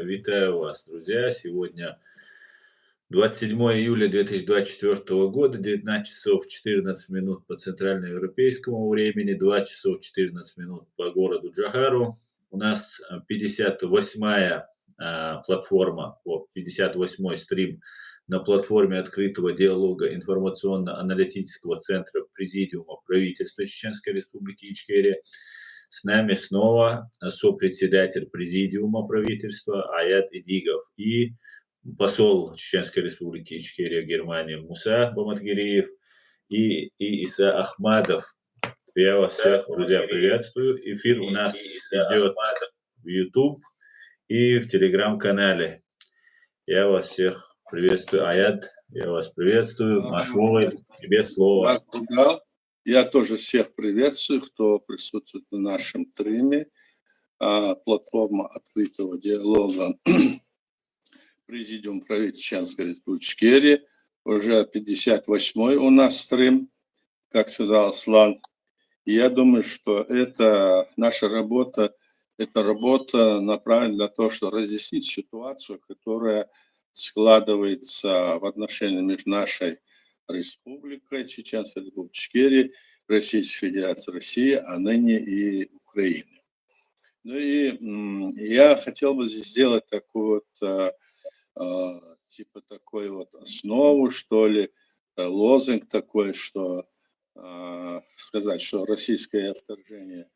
Витаю вас, друзья. Сегодня 27 июля 2024 года, 19 часов 14 минут по центральноевропейскому времени, 2 часов 14 минут по городу Джахару. У нас 58-я платформа, 58-й стрим на платформе открытого диалога информационно-аналитического центра Президиума правительства Чеченской Республики Ичкерия. С нами снова сопредседатель Президиума правительства Аят Идигов и посол Чеченской Республики Ичкерия в Германии Муса Баматгириев и Иса Ахмадов. Я вас всех, друзья, приветствую. Эфир у нас идет в YouTube и в Телеграм-канале. Я вас всех приветствую. Аят, я вас приветствую. Машвовой, тебе слово. Я тоже всех приветствую, кто присутствует на нашем стриме. Платформа открытого диалога Президиум правительства Чеченской Республики Ичкерия. Уже 58-й у нас стрим, как сказал Аслан. И я думаю, что это наша работа, это работа направлена для того, чтобы разъяснить ситуацию, которая складывается в отношении между нашей Республикой, Чеченской Республики Ичкерия, Российской Федерации России, а ныне и Украины. Ну и я хотел бы здесь сделать такую вот, типа такой вот основу, что ли, лозунг такой, что сказать, что российское вторжение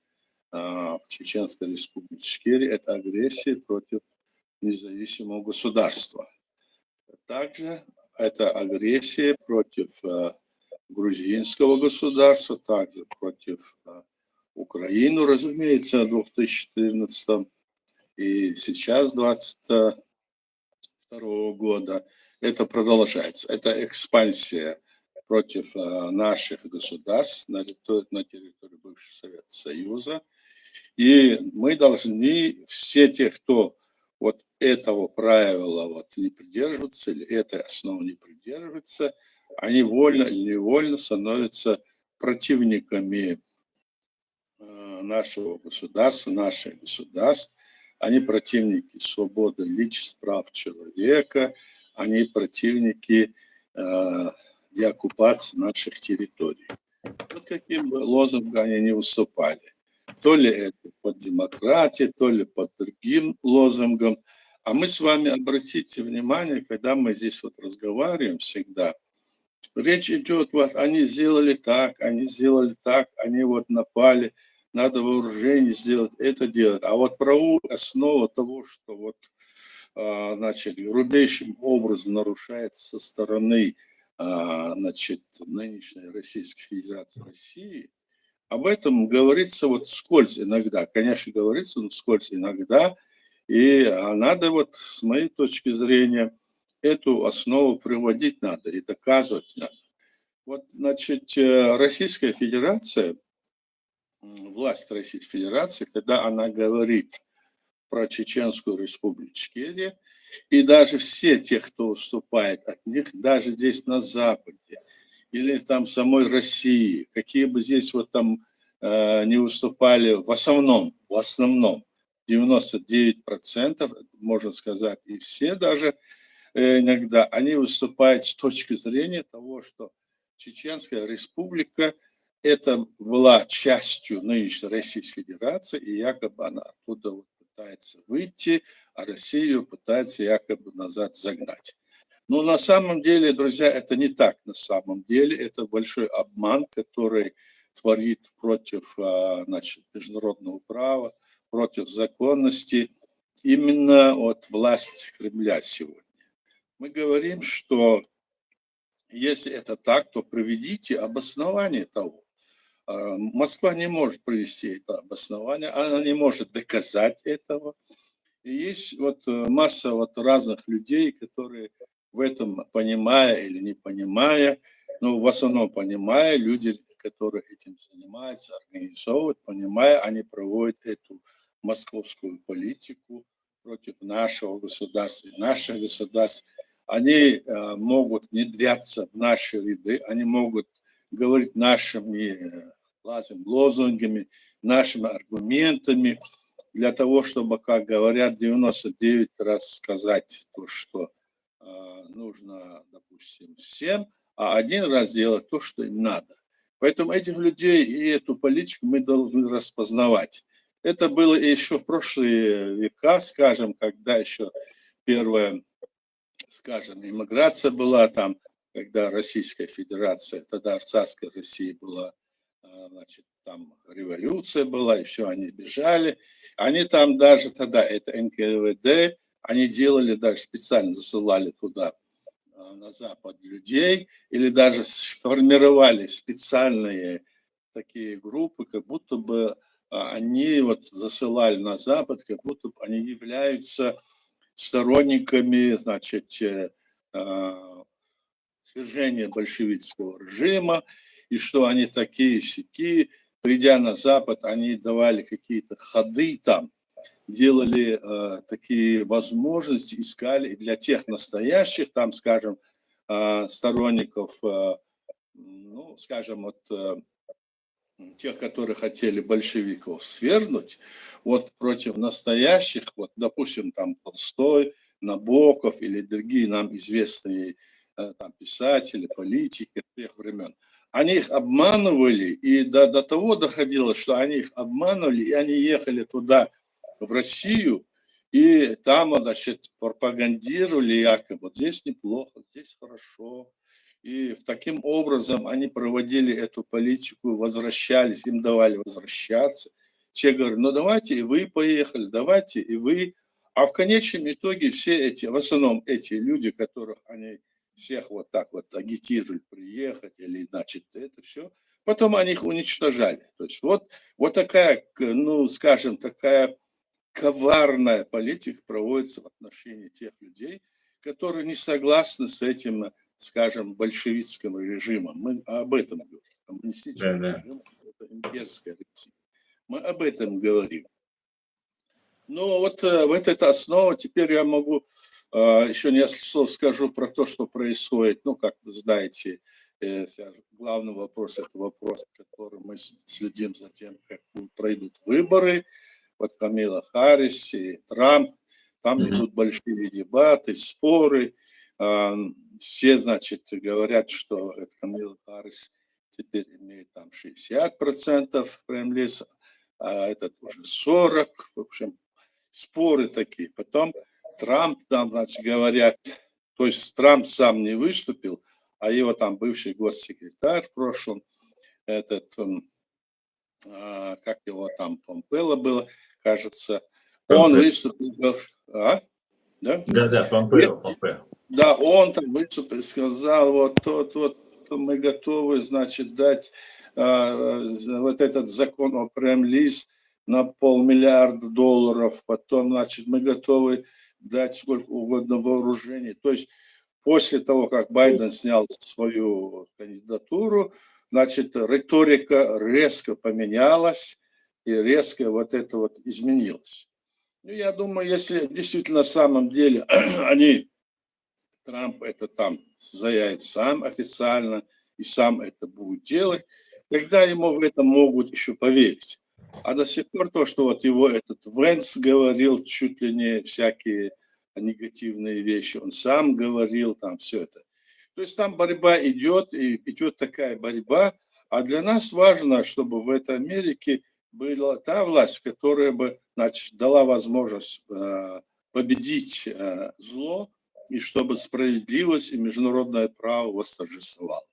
в Чеченской Республике Ичкерия – это агрессия против независимого государства. Также это агрессия против грузинского государства, также против Украины, разумеется, в 2014 и сейчас, 2022 года. Это продолжается. Это экспансия против наших государств на территории бывшего Советского Союза. И мы должны, все те, кто вот этого правила вот не придерживаются, или этой основы не придерживаются, они вольно или невольно становятся противниками нашего государства, наших государств. Они противники свободы личности, прав человека, они противники деоккупации наших территорий. Вот каким бы лозунгом они не выступали. То ли это под демократией, то ли под другим лозунгом. А мы с вами, обратите внимание, когда мы здесь вот разговариваем всегда, речь идет, вот они сделали так, они вот напали, надо вооружение сделать, это делать. А вот правовую основу того, что вот, значит, грубейшим образом нарушается со стороны, значит, нынешней Российской Федерации России, об этом говорится вот вскользь иногда, конечно, говорится, но вскользь иногда, и надо вот, с моей точки зрения, эту основу приводить надо и доказывать надо. Вот, значит, Российская Федерация, власть Российской Федерации, когда она говорит про Чеченскую Республику Ичкерия, и даже все те, кто уступает от них, даже здесь на Западе, или там в самой России, какие бы здесь вот там не выступали, в основном 99%, можно сказать, и все даже иногда, они выступают с точки зрения того, что Чеченская Республика это была частью нынешней Российской Федерации, и якобы она оттуда вот пытается выйти, а Россию пытается якобы назад загнать. Но на самом деле, друзья, это не так. На самом деле это большой обман, который творит против, значит, международного права, против законности именно от власти Кремля сегодня. Мы говорим, что если это так, то приведите обоснование того. Москва не может привести это обоснование, она не может доказать этого. И есть вот масса вот разных людей, которые в этом, понимая или не понимая, но в основном понимая, люди, которые этим занимаются, организовывают, понимая, они проводят эту московскую политику против нашего государства и наших государств. Они могут внедряться в наши ряды, они могут говорить нашими лозунгами, нашими аргументами. для того, чтобы, как говорят, 99 раз сказать то, что нужно, допустим, всем, а один раз делать то, что им надо. Поэтому этих людей и эту политику мы должны распознавать. Это было и еще в прошлые века, скажем, когда еще первая, скажем, иммиграция была там, когда Российская Федерация, тогда царская Россия была, значит, там революция была, и все, они бежали. Они там даже тогда, это НКВД, они делали, даже специально засылали туда, на Запад людей, или даже сформировали специальные такие группы, как будто бы они вот засылали на Запад, как будто бы они являются сторонниками, значит, свержения большевистского режима, и что они такие-сякие. Придя на Запад, они давали какие-то ходы там, делали такие возможности, искали для тех настоящих, там, скажем, сторонников, ну, скажем, вот тех, которые хотели большевиков свергнуть, вот против настоящих, вот, допустим, там Толстой, Набоков или другие нам известные там писатели, политики тех времен, они их обманывали, и до того доходило, что они их обманывали, и они ехали туда, в Россию, и там, значит, пропагандировали якобы, вот здесь неплохо, здесь хорошо. И таким образом они проводили эту политику, возвращались, им давали возвращаться. Те говорят, ну давайте и вы поехали, давайте и вы. А в конечном итоге все эти, в основном эти люди, которых они всех вот так вот агитировали приехать, или значит это все, потом они их уничтожали. То есть вот такая, ну скажем, такая коварная политика проводится в отношении тех людей, которые не согласны с этим, скажем, большевистским режимом. Мы об этом говорим. Коммунистический режим – это имперская Россия. Мы об этом говорим. Ну вот эта основа, теперь я могу еще несколько слов скажу про то, что происходит. Ну, как вы знаете, главный вопрос – это вопрос, который мы следим за тем, как пройдут выборы. Вот Камила Харрис и Трамп, там идут большие дебаты, споры. Все, значит, говорят, что Камила Харрис теперь имеет там 60% прем-листа, а этот уже 40%. В общем, споры такие. Потом Трамп там, значит, говорят, то есть Трамп сам не выступил, а его там бывший госсекретарь в прошлом, этот, как его там, Помпело было, кажется, он выступил, да? Да, Помпео. Да, он там выступил, сказал, вот мы готовы, значит, дать вот этот закон о прем-лист на $500 миллиарда, потом, значит, мы готовы дать сколько угодно вооружений. То есть после того, как Байден снял свою кандидатуру, значит, риторика резко поменялась и резко вот это вот изменилось. Ну, я думаю, если действительно на самом деле Трамп это там заявит сам официально и сам это будет делать, тогда ему в это могут еще поверить. А до сих пор то, что вот его этот Венс говорил чуть ли не всякие негативные вещи, он сам говорил там все это. То есть там борьба идет, и идет такая борьба, а для нас важно, чтобы в этой Америке была та власть, которая бы, значит, дала возможность победить зло, и чтобы справедливость и международное право восторжествовало.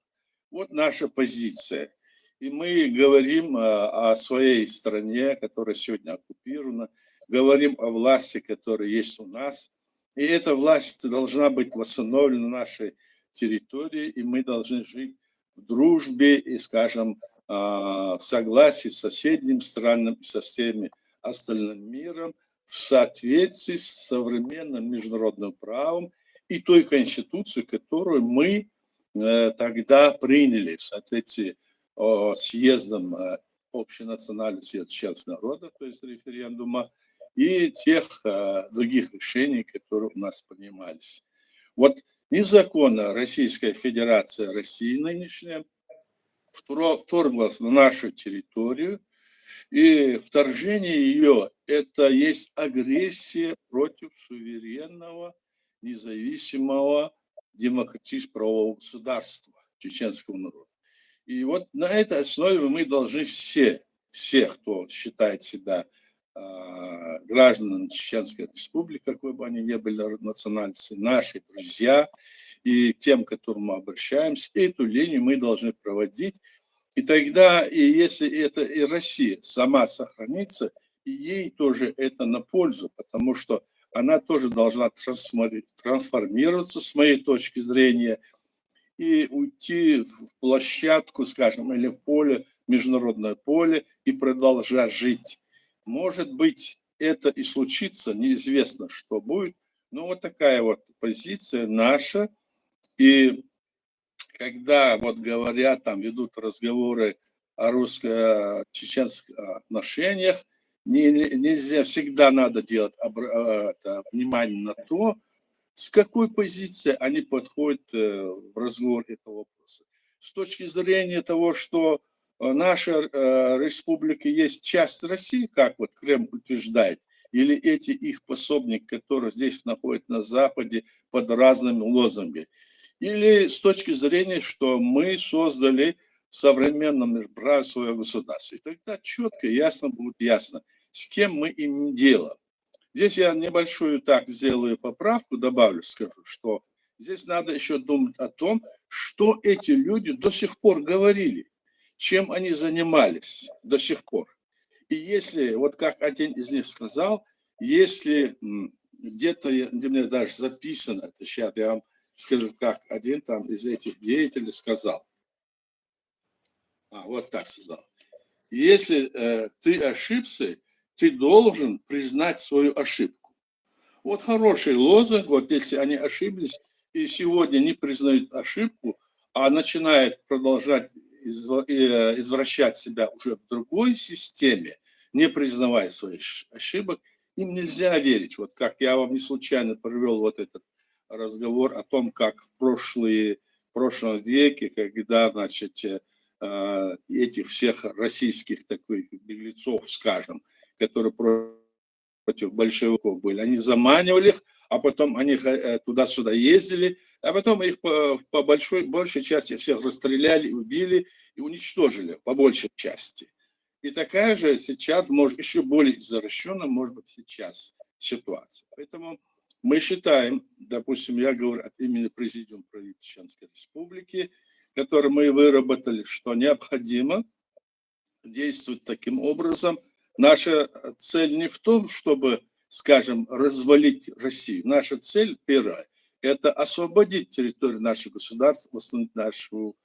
Вот наша позиция. И мы говорим о своей стране, которая сегодня оккупирована, говорим о власти, которая есть у нас. И эта власть должна быть восстановлена на нашей территории, и мы должны жить в дружбе и, скажем, в согласии с соседними странами, со всеми остальным миром, в соответствии с современным международным правом и той конституцией, которую мы тогда приняли в соответствии с съездом общенационального съезда народа, то есть референдума, и тех других решений, которые у нас принимались. Вот незаконно Российская Федерация России нынешняя вторглась на нашу территорию, И вторжение ее – это есть агрессия против суверенного, независимого, демократического правового государства чеченского народа. И вот на этой основе мы должны все, кто считает себя гражданами Чеченской Республики, какой бы они ни были национальности, наши друзья, и тем, к которым мы обращаемся, эту линию мы должны проводить. И тогда, и если это и Россия сама сохранится, и ей тоже это на пользу, потому что она тоже должна трансформироваться, с моей точки зрения, и уйти в площадку, скажем, или в поле, международное поле, и продолжать жить. Может быть, это и случится, неизвестно, что будет, но вот такая вот позиция наша. И когда вот говорят, там ведут разговоры о русско-чеченских отношениях, нельзя, всегда надо делать внимание на то, с какой позиции они подходят в разговор этого вопроса. С точки зрения того, что наша республика есть часть России, как вот Кремль утверждает, или эти их пособники, которые здесь находятся на Западе под разными лозунгами, или с точки зрения, что мы создали в современном мире свое государство. И тогда четко, ясно будет ясно, с кем мы имеем дело. Здесь я небольшую так сделаю поправку, добавлю, скажу, что здесь надо еще думать о том, что эти люди до сих пор говорили, чем они занимались до сих пор. И если, вот как один из них сказал, если где-то, где мне даже записано, это сейчас я вам скажу, как один там из этих деятелей сказал. Вот так сказал. Если ты ошибся, ты должен признать свою ошибку. Вот хороший лозунг, вот если они ошиблись и сегодня не признают ошибку, а начинают продолжать извращать себя уже в другой системе, не признавая своих ошибок, им нельзя верить. Вот как я вам не случайно привел вот этот разговор о том, как в прошлом веке, когда, значит, этих всех российских таких беглецов, скажем, которые против большевиков были, они заманивали их, а потом они туда-сюда ездили, а потом их по большей части всех расстреляли, убили и уничтожили по большей части. И такая же сейчас, может, еще более извращенная, может быть, сейчас ситуация. Поэтому мы считаем, допустим, я говорю от имени Президиума правительства Чеченской Республики, который мы выработали, что необходимо действовать таким образом. Наша цель не в том, чтобы, скажем, развалить Россию. Наша цель первая – это освободить территорию нашего государства, восстановить нашу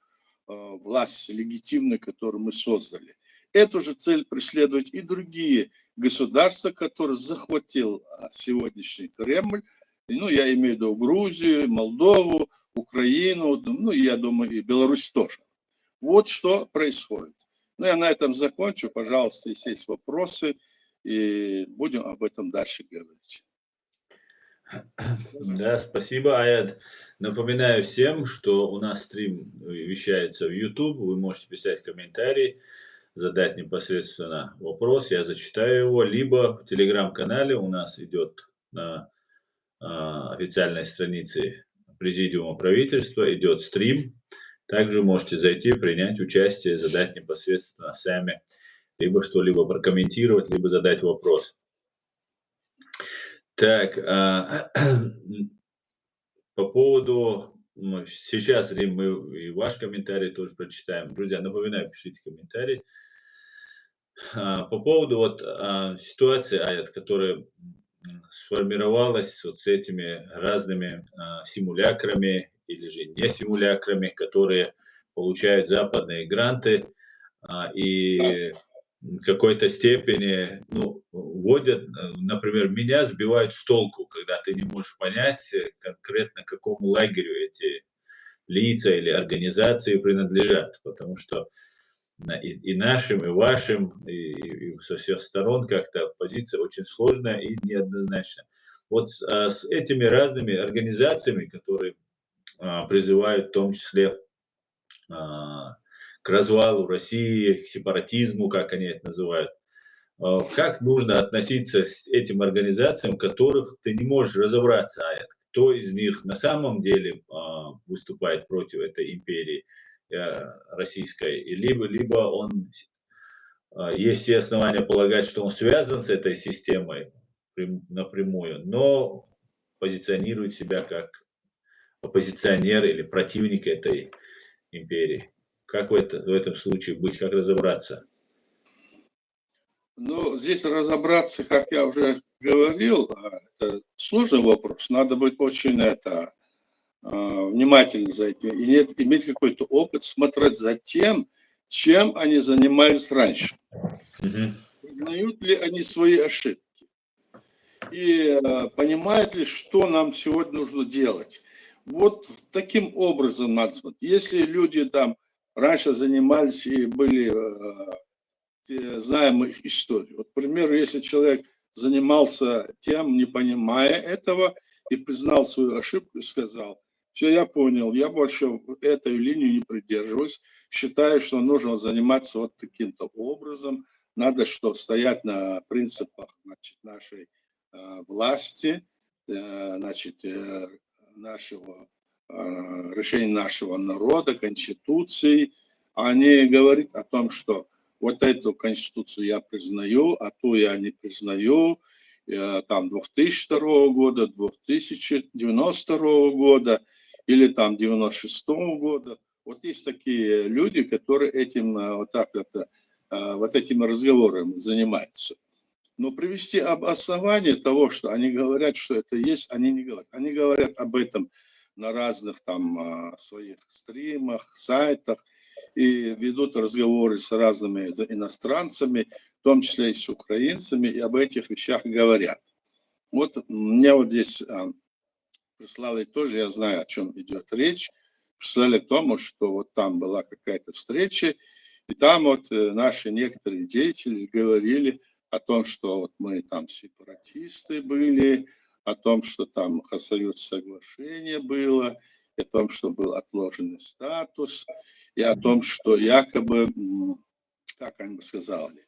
власть легитимную, которую мы создали. Эту же цель преследуют и другие государства, которые захватил сегодняшний Кремль. Ну, я имею в виду Грузию, Молдову, Украину, ну, я думаю, и Беларусь тоже. Вот что происходит. Ну, я на этом закончу. Пожалуйста, если есть вопросы, и будем об этом дальше говорить. Да, спасибо, Аят. Напоминаю всем, что у нас стрим вещается в YouTube. Вы можете писать комментарии, задать непосредственно вопрос, я зачитаю его. Либо в телеграм-канале у нас идет на официальной странице Президиума правительства, идет стрим. Также можете зайти, принять участие, задать непосредственно сами, либо что-либо прокомментировать, либо задать вопрос. Так, по поводу... Сейчас, Рим, мы и ваш комментарий тоже прочитаем. Друзья, напоминаю, пишите комментарии. По поводу вот ситуации, Аят, которая сформировалась вот с этими разными симулякрами или же не симулякрами, которые получают западные гранты и в какой-то степени вводят, например, меня сбивают с толку, когда ты не можешь понять конкретно, к какому лагерю эти лица или организации принадлежат, потому что и нашим, и вашим, и со всех сторон как-то позиция очень сложная и неоднозначная. Вот с этими разными организациями, которые призывают в том числе к развалу России, к сепаратизму, как они это называют. Как нужно относиться с этим организациям, которых ты не можешь разобраться, кто из них на самом деле выступает против этой империи российской, либо он есть все основания полагать, что он связан с этой системой напрямую, но позиционирует себя как оппозиционер или противник этой империи. Как в этом случае быть, как разобраться? Ну, здесь разобраться, как я уже говорил, это сложный вопрос. Надо быть очень внимательно за этим, и иметь какой-то опыт, смотреть за тем, чем они занимались раньше. Мгм. Признают ли они свои ошибки? И понимают ли, что нам сегодня нужно делать? Вот таким образом надо смотреть. Если люди там раньше занимались и были, знаем их историю. Вот, к примеру, если человек занимался тем, не понимая этого, и признал свою ошибку и сказал: все, я понял, я больше этой линии не придерживаюсь, считаю, что нужно заниматься вот таким-то образом, надо что стоять на принципах, значит, нашей власти, значит, нашего решения нашего народа, Конституции, а не говорить о том, что вот эту Конституцию я признаю, а ту я не признаю, там 2002 года, 2092 года или там 96 года. Вот есть такие люди, которые этим вот этими разговорами занимаются. Но привести обоснование того, что они говорят, что это есть, они не говорят. Они говорят об этом на разных там своих стримах, сайтах, и ведут разговоры с разными иностранцами, в том числе и с украинцами, и об этих вещах говорят. Вот мне вот здесь прислали тоже, я знаю, о чем идет речь, прислали к тому, что вот там была какая-то встреча, и там вот наши некоторые деятели говорили о том, что вот мы там сепаратисты были, о том, что там Хасавюрт соглашение было, о том, что был отложенный статус, и о том, что якобы, как они бы сказали,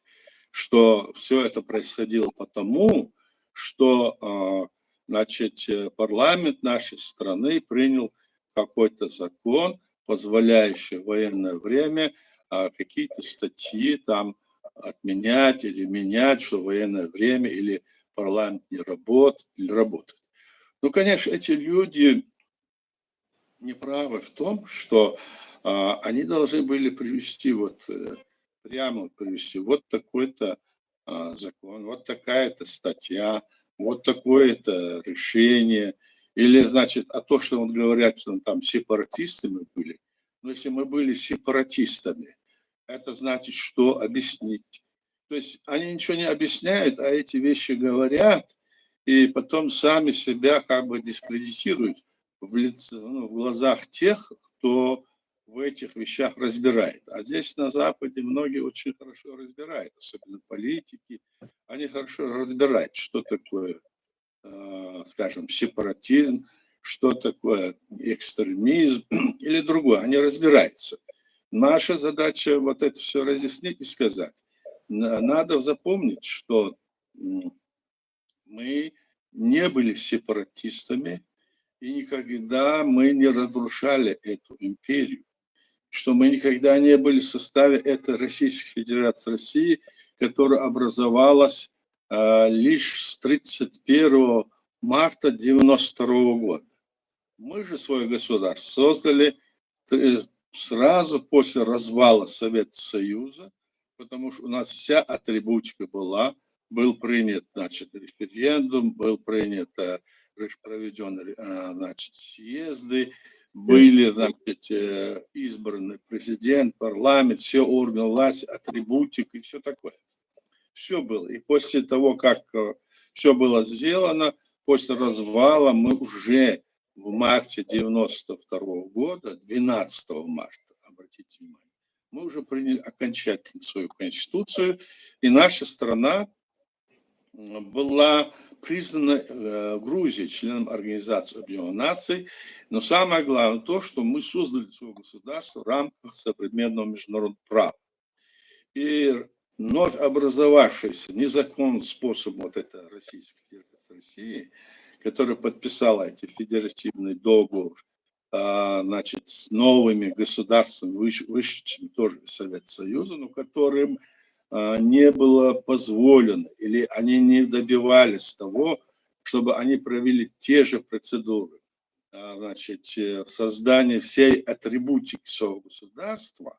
что все это происходило потому, что значит, парламент нашей страны принял какой-то закон, позволяющий в военное время какие-то статьи там отменять или менять, что в военное время или парламент не работает или работает. Ну, конечно, эти люди неправы в том, что они должны были привести прямо привести вот такой-то закон, вот такая-то статья, вот такое-то решение, или, значит, то, что вот говорят, что там сепаратистами были, но если мы были сепаратистами, это значит, что объяснить. То есть они ничего не объясняют, а эти вещи говорят, и потом сами себя как бы дискредитируют в глазах тех, кто в этих вещах разбирает. А здесь на Западе многие очень хорошо разбирают, особенно политики. Они хорошо разбирают, что такое, скажем, сепаратизм, что такое экстремизм или другое. Они разбираются. Наша задача вот это все разъяснить и сказать. Надо запомнить, что мы не были сепаратистами, и никогда мы не разрушали эту империю, что мы никогда не были в составе этой Российской Федерации России, которая образовалась лишь с 31 марта 1992 года. Мы же свое государство создали сразу после развала Советского Союза, потому что у нас вся атрибутика был принят, значит, референдум, был принят проведены, значит, съезды, были, значит, избраны президент, парламент, все органы власти, атрибутика и все такое. Все было. И после того, как все было сделано, после развала мы уже в марте 92 года, 12 марта, обратите внимание, мы уже приняли окончательно свою конституцию, и наша страна была признана Грузией членом Организации Объединенных Наций, но самое главное то, что мы создали свое государство в рамках современного международного права. И вновь образовавшийся незаконным способом вот это Российская Федерация России, которая подписала эти федеративный договор, значит, с новыми государствами, вышедшими тоже из Советского Союза, но которым не было позволено, или они не добивались того, чтобы они провели те же процедуры, значит, создания всей атрибутики своего государства,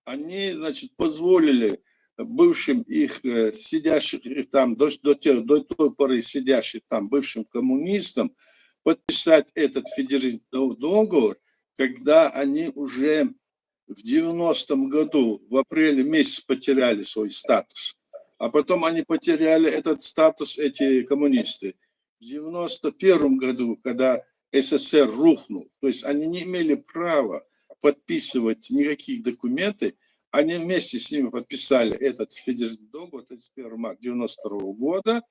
они, значит, позволили бывшим их сидящих там, до той поры сидящих там бывшим коммунистам подписать этот федеративный договор, когда они уже в 90-м году, в апреле месяце потеряли свой статус. А потом они потеряли этот статус, эти коммунисты, в 91-м году, когда СССР рухнул. То есть они не имели права подписывать никаких документов. Они вместе с ними подписали этот федеративный договор 31 марта 92 года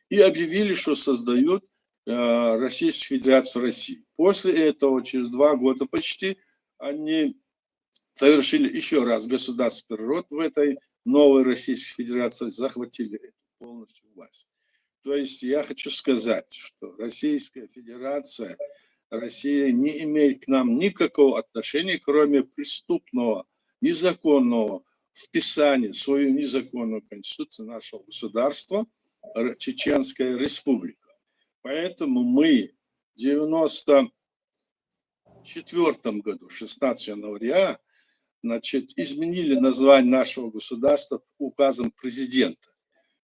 и объявили, что создают Российскую Федерацию России. После этого, через 2 года почти, они совершили еще раз государственный переворот в этой новой Российской Федерации, захватили полностью власть. То есть я хочу сказать, что Российская Федерация, Россия не имеет к нам никакого отношения, кроме преступного, незаконного вписания в свою незаконную конституцию нашего государства Чеченская Республика. Поэтому мы в 1994 году, 16 января, значит, изменили название нашего государства указом президента.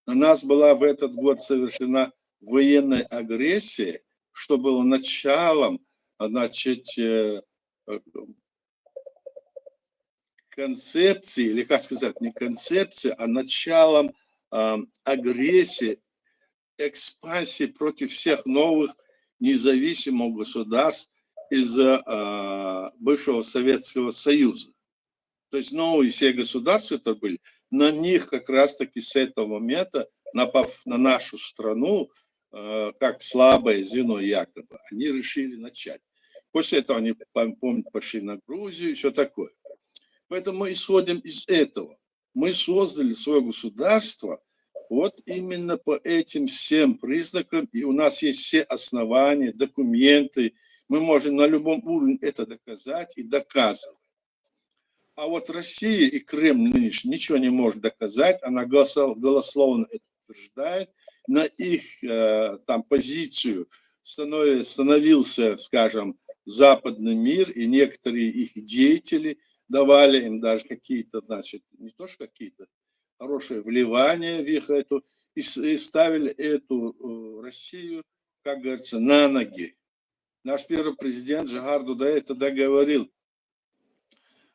На нас была в этот год совершена военная агрессия, что было началом, значит, концепции, или как сказать, не концепции, а началом агрессии, экспансии против всех новых независимых государств из бывшего Советского Союза. То есть новые все государства, которые были, на них как раз-таки с этого момента, напав на нашу страну, как слабое звено якобы, они решили начать. После этого они, помните, пошли на Грузию и все такое. Поэтому мы исходим из этого. Мы создали свое государство вот именно по этим всем признакам, и у нас есть все основания, документы, мы можем на любом уровне это доказать и доказывать. А вот Россия и Кремль нынешний ничего не может доказать, она голословно это утверждает, на их там позицию становился, скажем, западный мир, и некоторые их деятели давали им даже какие-то, значит, не то что какие-то, хорошее вливание в их эту, и ставили эту Россию, как говорится, на ноги. Наш первый президент Джагар Дудаев тогда говорил,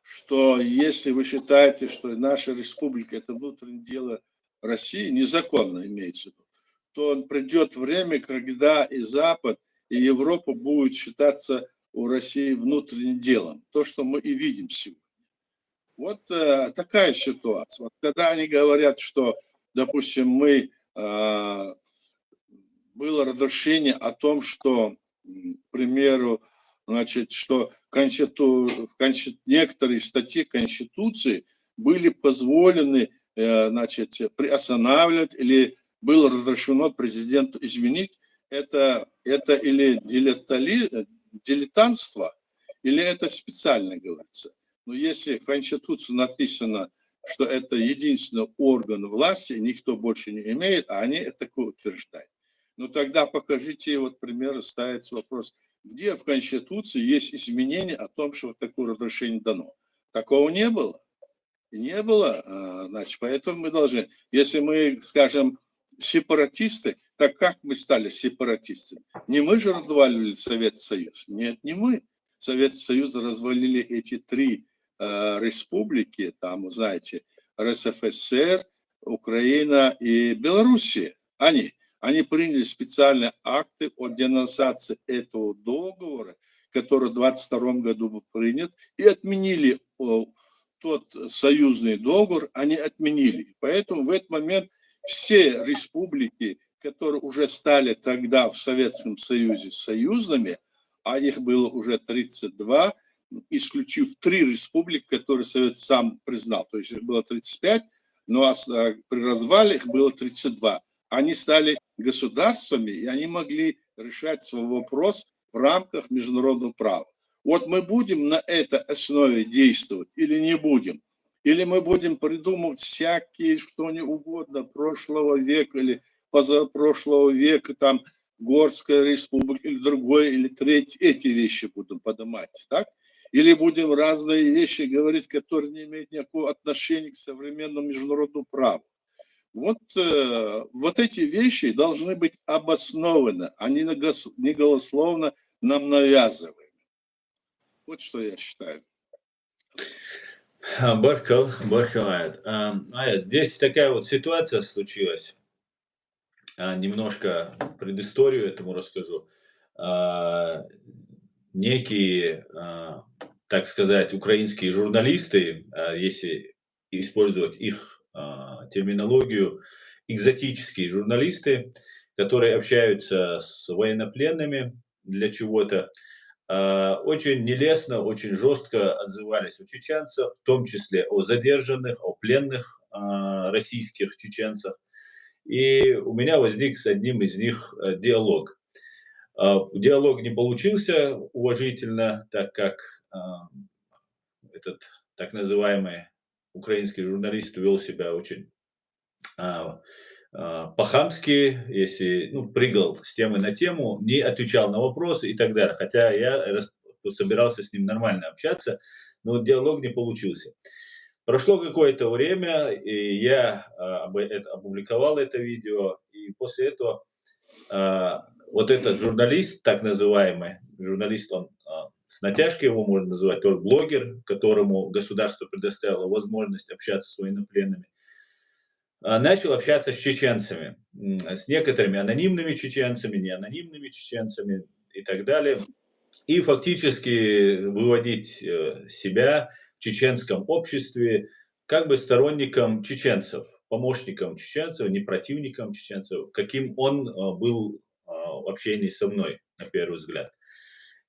что если вы считаете, что наша республика это внутреннее дело России, незаконно имеется в виду, то придет время, когда и Запад, и Европа будут считаться у России внутренним делом. То, что мы и видим сегодня. Вот такая ситуация. Вот, когда они говорят, что, допустим, было разрешение о том, что, к примеру, значит, что некоторые статьи Конституции были позволены, значит, приостанавливать или было разрешено президенту изменить, это или дилетантство, или это специально говорится. Но если в Конституции написано, что это единственный орган власти, никто больше не имеет, а они это такое утверждают. Но тогда покажите, вот, к примеру, ставится вопрос, где в Конституции есть изменения о том, что вот такое разрешение дано. Такого не было. Не было, значит, поэтому мы должны, если мы, скажем, сепаратисты, так как мы стали сепаратистами? Не мы же развалили Советский Союз. Нет, не мы. Советский Союз развалили эти 3 республики, там, знаете, РСФСР, Украина и Белоруссия. Они приняли специальные акты о денонсации этого договора, который в 22 году был принят, и отменили тот союзный договор, они отменили. Поэтому в этот момент все республики которые уже стали тогда в Советском Союзе союзными, а их было уже 32, исключив 3 республики, которые Совет сам признал. То есть их было 35, но при развале их было 32. Они стали государствами, и они могли решать свой вопрос в рамках международного права. Вот мы будем на этой основе действовать или не будем? Или мы будем придумывать всякие что-нибудь угодно прошлого века или позапрошлого века, там, Горская республика или другое, или третье, эти вещи будем поднимать, так? Или будем разные вещи говорить, которые не имеют никакого отношения к современному международному праву. Вот эти вещи должны быть обоснованы, а не голословно нам навязываемы. Вот что я считаю. Баркал, Баркалает. Аят, здесь такая вот ситуация случилась. Немножко предысторию этому расскажу. Некие, так сказать, украинские журналисты, если использовать их терминологию, экзотические журналисты, которые общаются с военнопленными для чего-то, очень нелестно, очень жестко отзывались о чеченцах, в том числе о задержанных, о пленных российских чеченцах. И у меня возник с одним из них диалог. Диалог не получился уважительно, так как этот так называемый украинский журналист вел себя очень по-хамски, если прыгал с темы на тему, не отвечал на вопросы и так далее. Хотя я собирался с ним нормально общаться, но диалог не получился. Прошло какое-то время, и я опубликовал это видео, и после этого вот этот журналист, так называемый журналист, он с натяжкой его можно называть, тоже блогер, которому государство предоставило возможность общаться с военнопленными, начал общаться с чеченцами, с некоторыми анонимными чеченцами, неанонимными чеченцами и так далее. И фактически выводить себя в чеченском обществе как бы сторонником чеченцев, помощником чеченцев, не противником чеченцев, каким он был в общении со мной, на первый взгляд.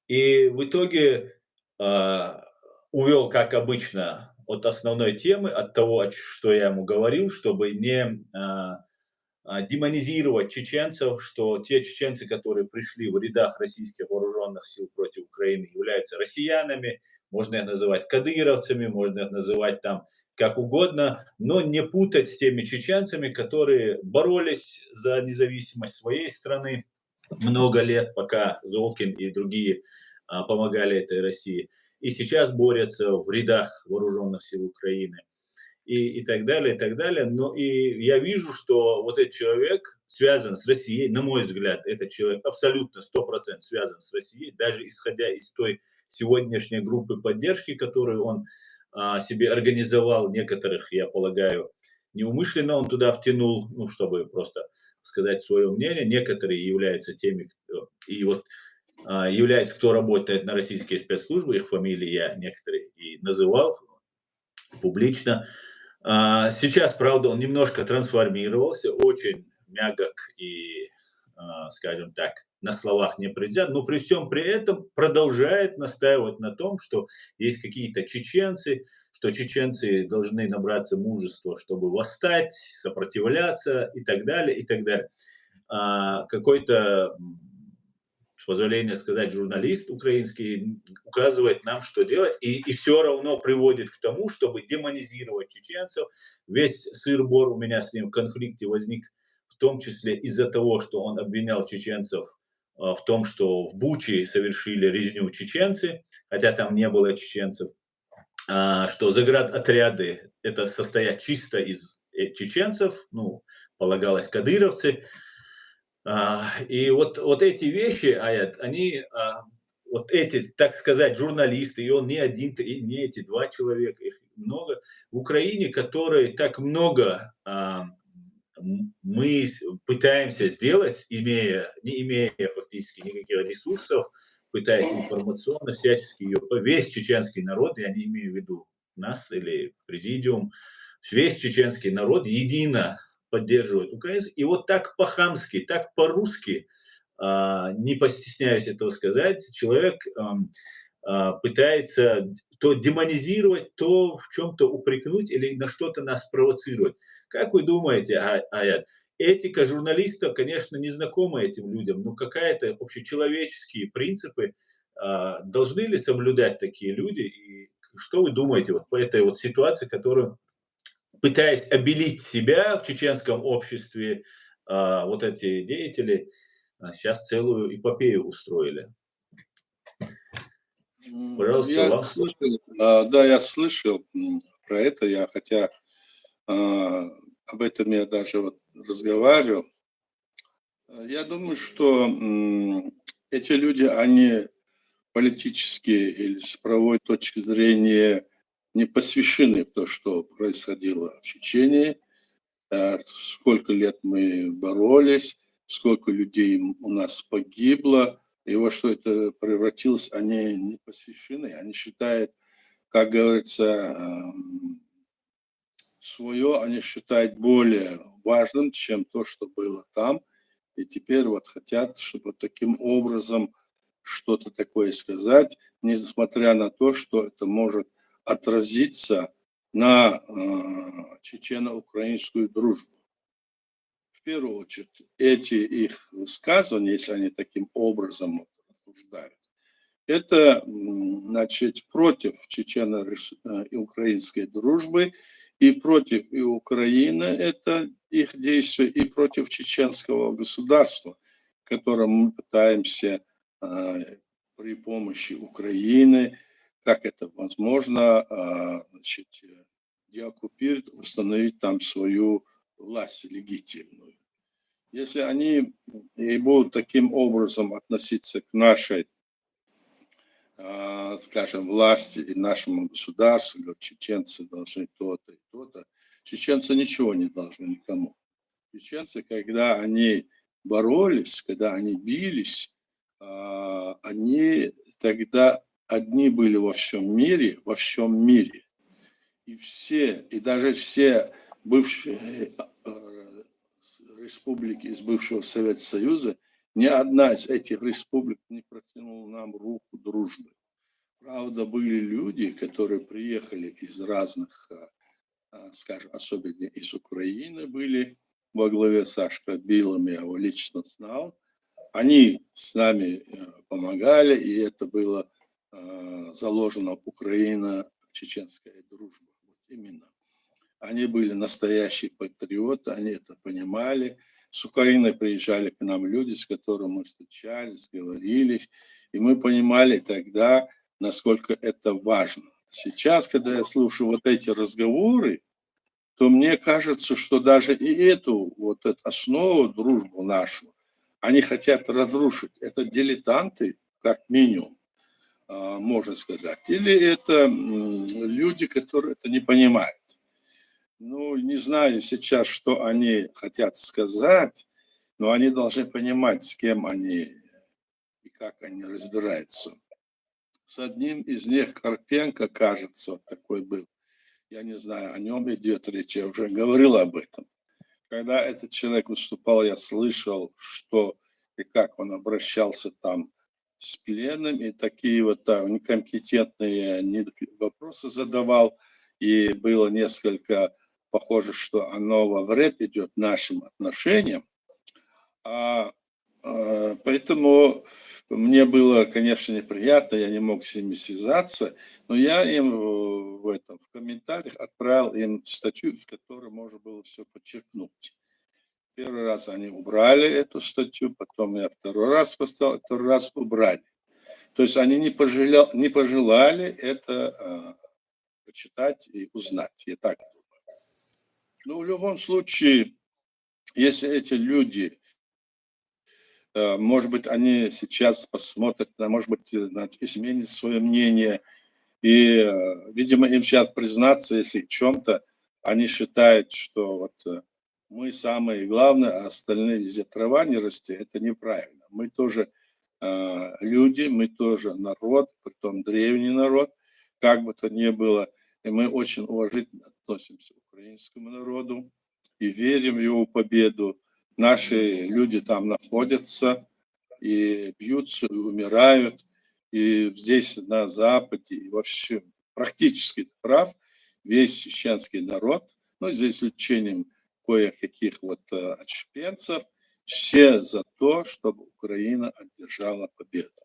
И в итоге увел, как обычно, от основной темы, от того, что я ему говорил, чтобы не демонизировать чеченцев, что те чеченцы, которые пришли в рядах российских вооруженных сил против Украины, являются россиянами, можно их называть кадыровцами, можно их называть там как угодно, но не путать с теми чеченцами, которые боролись за независимость своей страны много лет, пока Золкин и другие помогали этой России, и сейчас борются в рядах вооруженных сил Украины. И так далее, и так далее. Но и я вижу, что вот этот человек связан с Россией, на мой взгляд, этот человек абсолютно 100% связан с Россией, даже исходя из той сегодняшней группы поддержки, которую он себе организовал, некоторых, я полагаю, неумышленно он туда втянул, чтобы просто сказать свое мнение. Некоторые являются теми, и вот являются, кто работает на российские спецслужбы, их фамилии я некоторые и называл публично. Сейчас, правда, он немножко трансформировался, очень мягок и, скажем так, на словах не предвзят, но при всем при этом продолжает настаивать на том, что есть какие-то чеченцы, что чеченцы должны набраться мужества, чтобы восстать, сопротивляться и так далее, и так далее. Какой-то, с позволения сказать, журналист украинский указывает нам, что делать, и все равно приводит к тому, чтобы демонизировать чеченцев. Весь сыр-бор у меня с ним в конфликте возник, в том числе из-за того, что он обвинял чеченцев в том, что в Буче совершили резню чеченцы, хотя там не было чеченцев, что заградотряды это состоят чисто из чеченцев, полагалось кадыровцы. И вот эти вещи, Аят, они, вот эти, так сказать, журналисты, и он не один, и не эти 2 человека, их много, в Украине, которые так много мы пытаемся сделать, не имея фактически никаких ресурсов, пытаясь информационно всячески весь чеченский народ, я не имею в виду нас или президиум, весь чеченский народ едино поддерживают украинцев. И вот так по-хамски, так по-русски, не постесняюсь этого сказать, человек пытается то демонизировать, то в чем-то упрекнуть или на что-то нас провоцировать. Как вы думаете, Аят, этика журналистов, конечно, не знакома этим людям, но какая-то общечеловеческие принципы должны ли соблюдать такие люди? И что вы думаете вот по этой вот ситуации, которую, пытаясь обелить себя в чеченском обществе, вот эти деятели сейчас целую эпопею устроили? Пожалуйста, Я вам слово. слышал, да, я слышал про это, об этом я даже вот разговаривал. Я думаю, что эти люди, они политически или с правовой точки зрения не посвящены в то, что происходило в Чечении, сколько лет мы боролись, сколько людей у нас погибло, и во что это превратилось, они не посвящены, они считают, как говорится, свое они считают более важным, чем то, что было там, и теперь вот хотят, чтобы таким образом что-то такое сказать, несмотря на то, что это может отразиться на чечено-украинскую дружбу. В первую очередь, эти их высказывания, если они таким образом рассуждают, это, значит, против чечено-украинской дружбы и против и Украины, это их действия, и против чеченского государства, которое мы пытаемся при помощи Украины, как это возможно, значит, деоккупировать, установить там свою власть легитимную. Если они и будут таким образом относиться к нашей, скажем, власти и нашему государству, говорят, чеченцы должны то-то и то-то, чеченцы ничего не должны никому. Чеченцы, когда они боролись, когда они бились, они тогда одни были во всем мире, и даже все бывшие республики из бывшего Советского Союза, ни одна из этих республик не протянула нам руку дружбы. Правда, были люди, которые приехали из разных, скажем, особенно из Украины были, во главе с Сашкой Билом, я его лично знал. Они с нами помогали, и это было заложено Украина-чеченская дружба. Вот именно. Они были настоящие патриоты, они это понимали. С Украины приезжали к нам люди, с которыми мы встречались, говорились, и мы понимали тогда, насколько это важно. Сейчас, когда я слушаю вот эти разговоры, то мне кажется, что даже и эту основу, дружбу нашу, они хотят разрушить. Это дилетанты, как минимум, можно сказать. Или это люди, которые это не понимают. Ну, не знаю сейчас, что они хотят сказать, но они должны понимать, с кем они и как они разбираются. С одним из них, Карпенко, кажется, вот такой был. Я не знаю, о нем идет речь, я уже говорил об этом. Когда этот человек выступал, я слышал, что и как он обращался там с пленным, и такие вот там некомпетентные вопросы задавал, и было несколько похоже, что оно во вред идет нашим отношениям. Поэтому мне было, конечно, неприятно, я не мог с ними связаться, но я им в комментариях отправил им статью, в которой можно было все подчеркнуть. Первый раз они убрали эту статью, потом я второй раз поставил, второй раз убрали. То есть они не пожелали это почитать и узнать. Я так думаю. Но в любом случае, если эти люди, может быть, они сейчас посмотрят, может быть, изменят свое мнение, и, видимо, им сейчас признаться, если в чем-то они считают, что вот мы самые главные, а остальные везде трава не расти, это неправильно. Мы тоже люди, мы тоже народ, притом древний народ, как бы то ни было, и мы очень уважительно относимся к украинскому народу, и верим в его победу. Наши люди там находятся и бьются, и умирают. И здесь, на Западе, и вообще практически прав весь чеченский народ, ну, за исключением кое-каких вот отщепенцев, все за то, чтобы Украина одержала победу.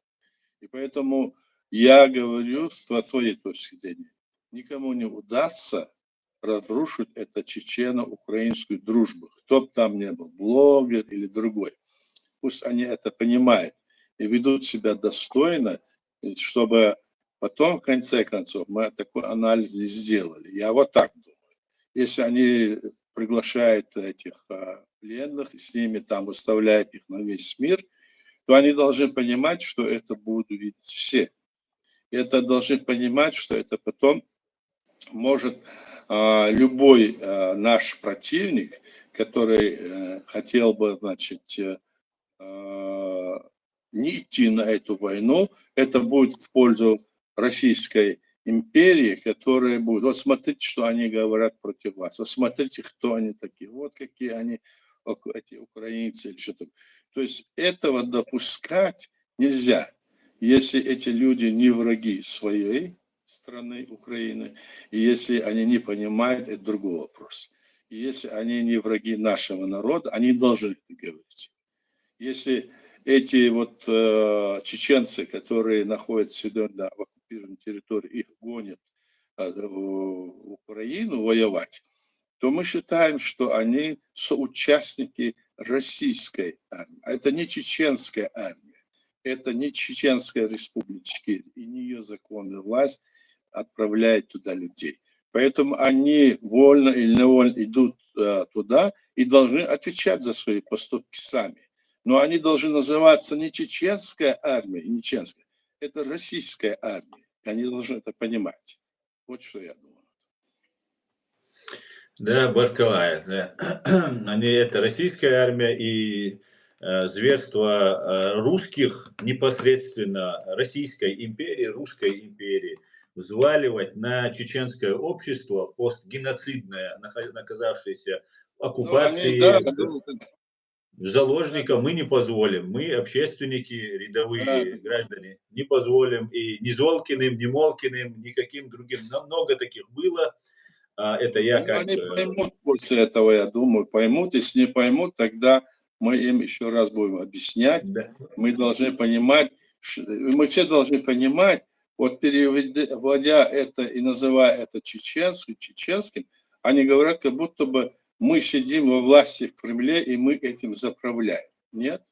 И поэтому я говорю с своей точки зрения, никому не удастся разрушить эту чечено-украинскую дружбу, кто бы там ни был, блогер или другой. Пусть они это понимают и ведут себя достойно, чтобы потом, в конце концов, мы такой анализ сделали. Я вот так думаю. Если они приглашают этих пленных, и с ними там выставляют их на весь мир, то они должны понимать, что это будут видеть все. И это должны понимать, что это потом может любой наш противник, который хотел бы, значит, не идти на эту войну, это будет в пользу Российской империи, которая будет, вот смотрите, что они говорят против вас, вот смотрите, кто они такие, вот какие они, эти украинцы или что-то. То есть этого допускать нельзя, если эти люди не враги своей страны Украины, и если они не понимают, это другой вопрос. И если они не враги нашего народа, они должны это говорить. Если эти вот чеченцы, которые находятся сегодня в оккупированной территории, их гонят в Украину воевать, то мы считаем, что они соучастники российской армии. Это не чеченская армия, это не Чеченская республика и не ее законная власть отправляет туда людей. Поэтому они вольно или невольно идут туда и должны отвечать за свои поступки сами. Но они должны называться не чеченская армия, не чеченская, это российская армия. И они должны это понимать. Вот что я думаю. Да, Баркалая, да. Они, это российская армия и зверство русских непосредственно Российской империи, Русской империи взваливать на чеченское общество постгеноцидное, наказавшееся Ну, они, оккупацией, да, заложникам мы не позволим. Мы, общественники, рядовые граждане, не позволим. И ни Золкиным, ни Молкиным, никаким другим. Много таких было. Это я ну, как... они поймут после этого, я думаю, поймут. Если не поймут, тогда мы им еще раз будем объяснять. Да. Мы должны понимать, мы все должны понимать, вот переводя это и называя это чеченским, они говорят, как будто бы мы сидим во власти в Кремле, и мы этим заправляем. Нет,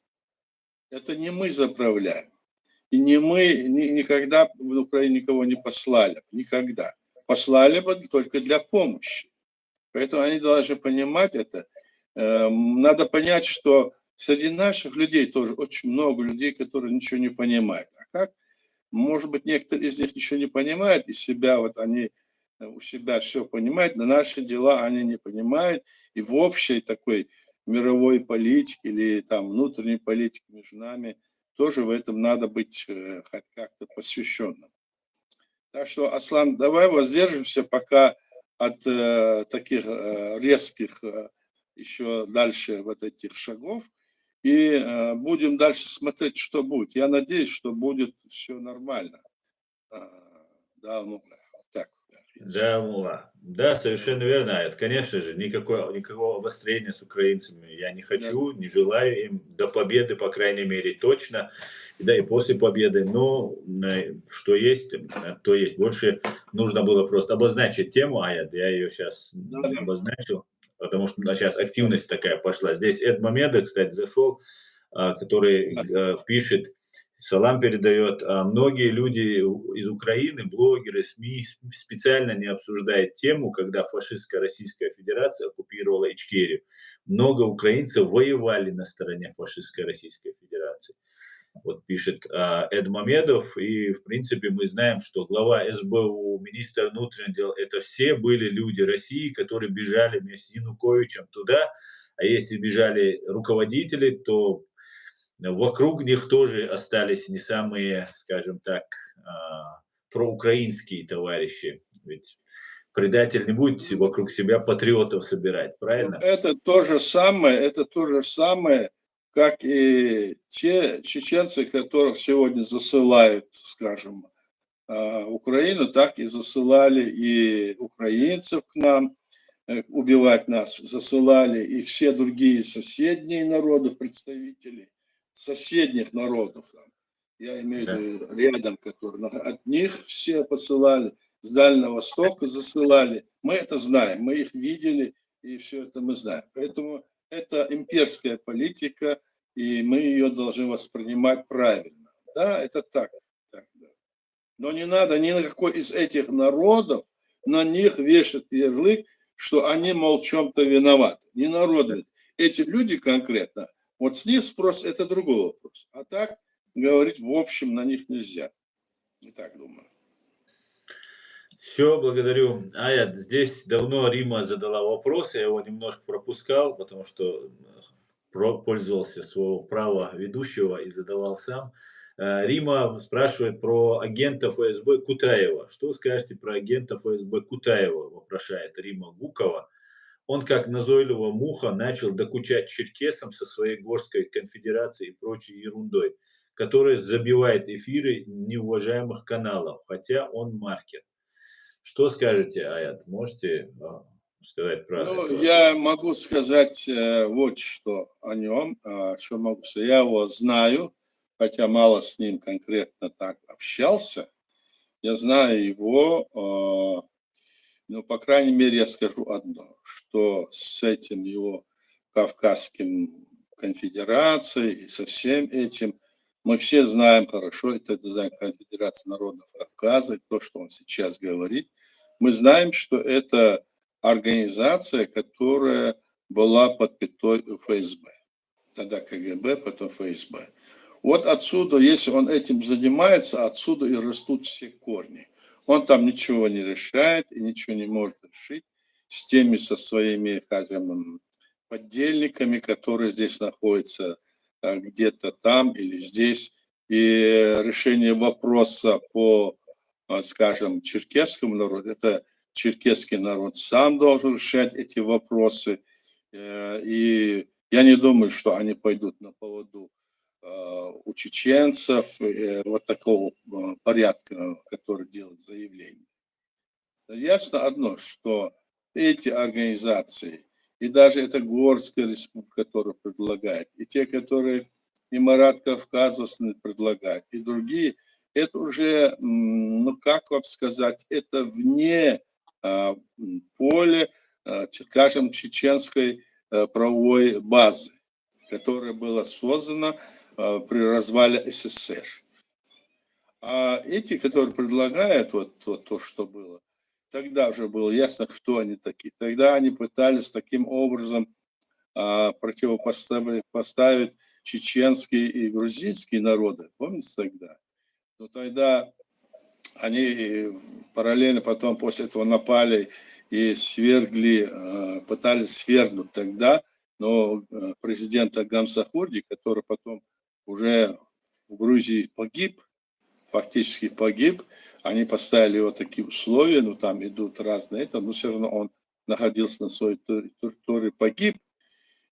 это не мы заправляем. И не мы никогда в Украине никого не послали. Никогда. Послали бы только для помощи. Поэтому они должны понимать это. Надо понять, что среди наших людей тоже очень много людей, которые ничего не понимают. А как? Может быть, некоторые из них ничего не понимают, из себя вот они у себя все понимают, но наши дела они не понимают. И в общей такой мировой политике или там внутренней политике между нами тоже в этом надо быть хоть как-то посвященным. Так что, Аслан, давай воздержимся пока от таких резких еще дальше вот этих шагов и будем дальше смотреть, что будет. Я надеюсь, что будет все нормально. Да, ну, так. Да, Мула. Да, совершенно верно. Это, конечно же, никакого обострения с украинцами я не хочу, не желаю им до победы, по крайней мере, точно. Да, и после победы. Но что есть, то есть. Больше нужно было просто обозначить тему, а я ее сейчас обозначил, потому что сейчас активность такая пошла. Здесь Эд Мамеда, кстати, зашел, который пишет, салам передает. Многие люди из Украины, блогеры, СМИ специально не обсуждают тему, когда фашистская Российская Федерация оккупировала Ичкерию. Много украинцев воевали на стороне фашистской Российской Федерации. Вот пишет Эд Мамедов, и в принципе мы знаем, что глава СБУ, министр внутренних дел, это все были люди России, которые бежали вместе с Януковичем туда, а если бежали руководители, то вокруг них тоже остались не самые, скажем так, проукраинские товарищи. Ведь предатель не будет вокруг себя патриотов собирать, правильно? Это то же самое, как и те чеченцы, которых сегодня засылают, скажем, Украину, так и засылали и украинцев к нам, убивать нас, засылали и все другие соседние народы, представители соседних народов. Я имею в Да. виду рядом, которые от них все посылали, с Дальнего Востока засылали. Мы это знаем, мы их видели, и все это мы знаем. Поэтому это имперская политика, и мы ее должны воспринимать правильно. Да, это так. Да. Но не надо ни на какой из этих народов на них вешать ярлык, что они, мол, в чем-то виноваты. Не народ. Эти люди конкретно, вот с них спрос, это другой вопрос. А так говорить в общем на них нельзя. Не так думаю. Все, благодарю. Аят, здесь давно Рима задала вопрос, я его немножко пропускал, потому что пользовался своего права ведущего и задавал сам. Рима спрашивает про агента ФСБ Кутаева. Что скажете про агента ФСБ Кутаева, вопрошает Рима Гукова. Он, как назойливая муха, начал докучать черкесам со своей горской конфедерацией и прочей ерундой, которая забивает эфиры неуважаемых каналов, хотя он маркер. Что скажете, Аят? Можете сказать про это? Я могу сказать вот что о нем. Что могу сказать? Я его знаю, хотя мало с ним конкретно так общался. Я знаю его, но, по крайней мере, я скажу одно, что с этим его Кавказским конфедерацией и со всем этим мы все знаем хорошо, это конфедерация народов Кавказа, то, что он сейчас говорит. Мы знаем, что это организация, которая была под пятой ФСБ. Тогда КГБ, потом ФСБ. Вот отсюда, если он этим занимается, отсюда и растут все корни. Он там ничего не решает и ничего не может решить с теми, со своими, скажем, подельниками, которые здесь находятся где-то там или здесь. И решение вопроса по, скажем, черкесскому народу, это черкесский народ сам должен решать эти вопросы. И я не думаю, что они пойдут на поводу у чеченцев вот такого порядка, который делает заявление. Ясно одно, что эти организации, и даже эта Горская республика, которая предлагает, и те, которые и Марат Кавказов предлагает, и другие, это уже, ну как вам сказать, это вне поля, скажем, чеченской правовой базы, которая была создана при развале СССР. А эти, которые предлагают вот то, что было, тогда уже было ясно, кто они такие. Тогда они пытались таким образом противопоставить чеченские и грузинские народы. Помните тогда? Но тогда они параллельно потом после этого напали и свергли, пытались свергнуть тогда, но президента Гамсахурди, который потом уже в Грузии погиб, фактически погиб, они поставили его такие условия, ну там идут разные, но все равно он находился на своей территории, погиб.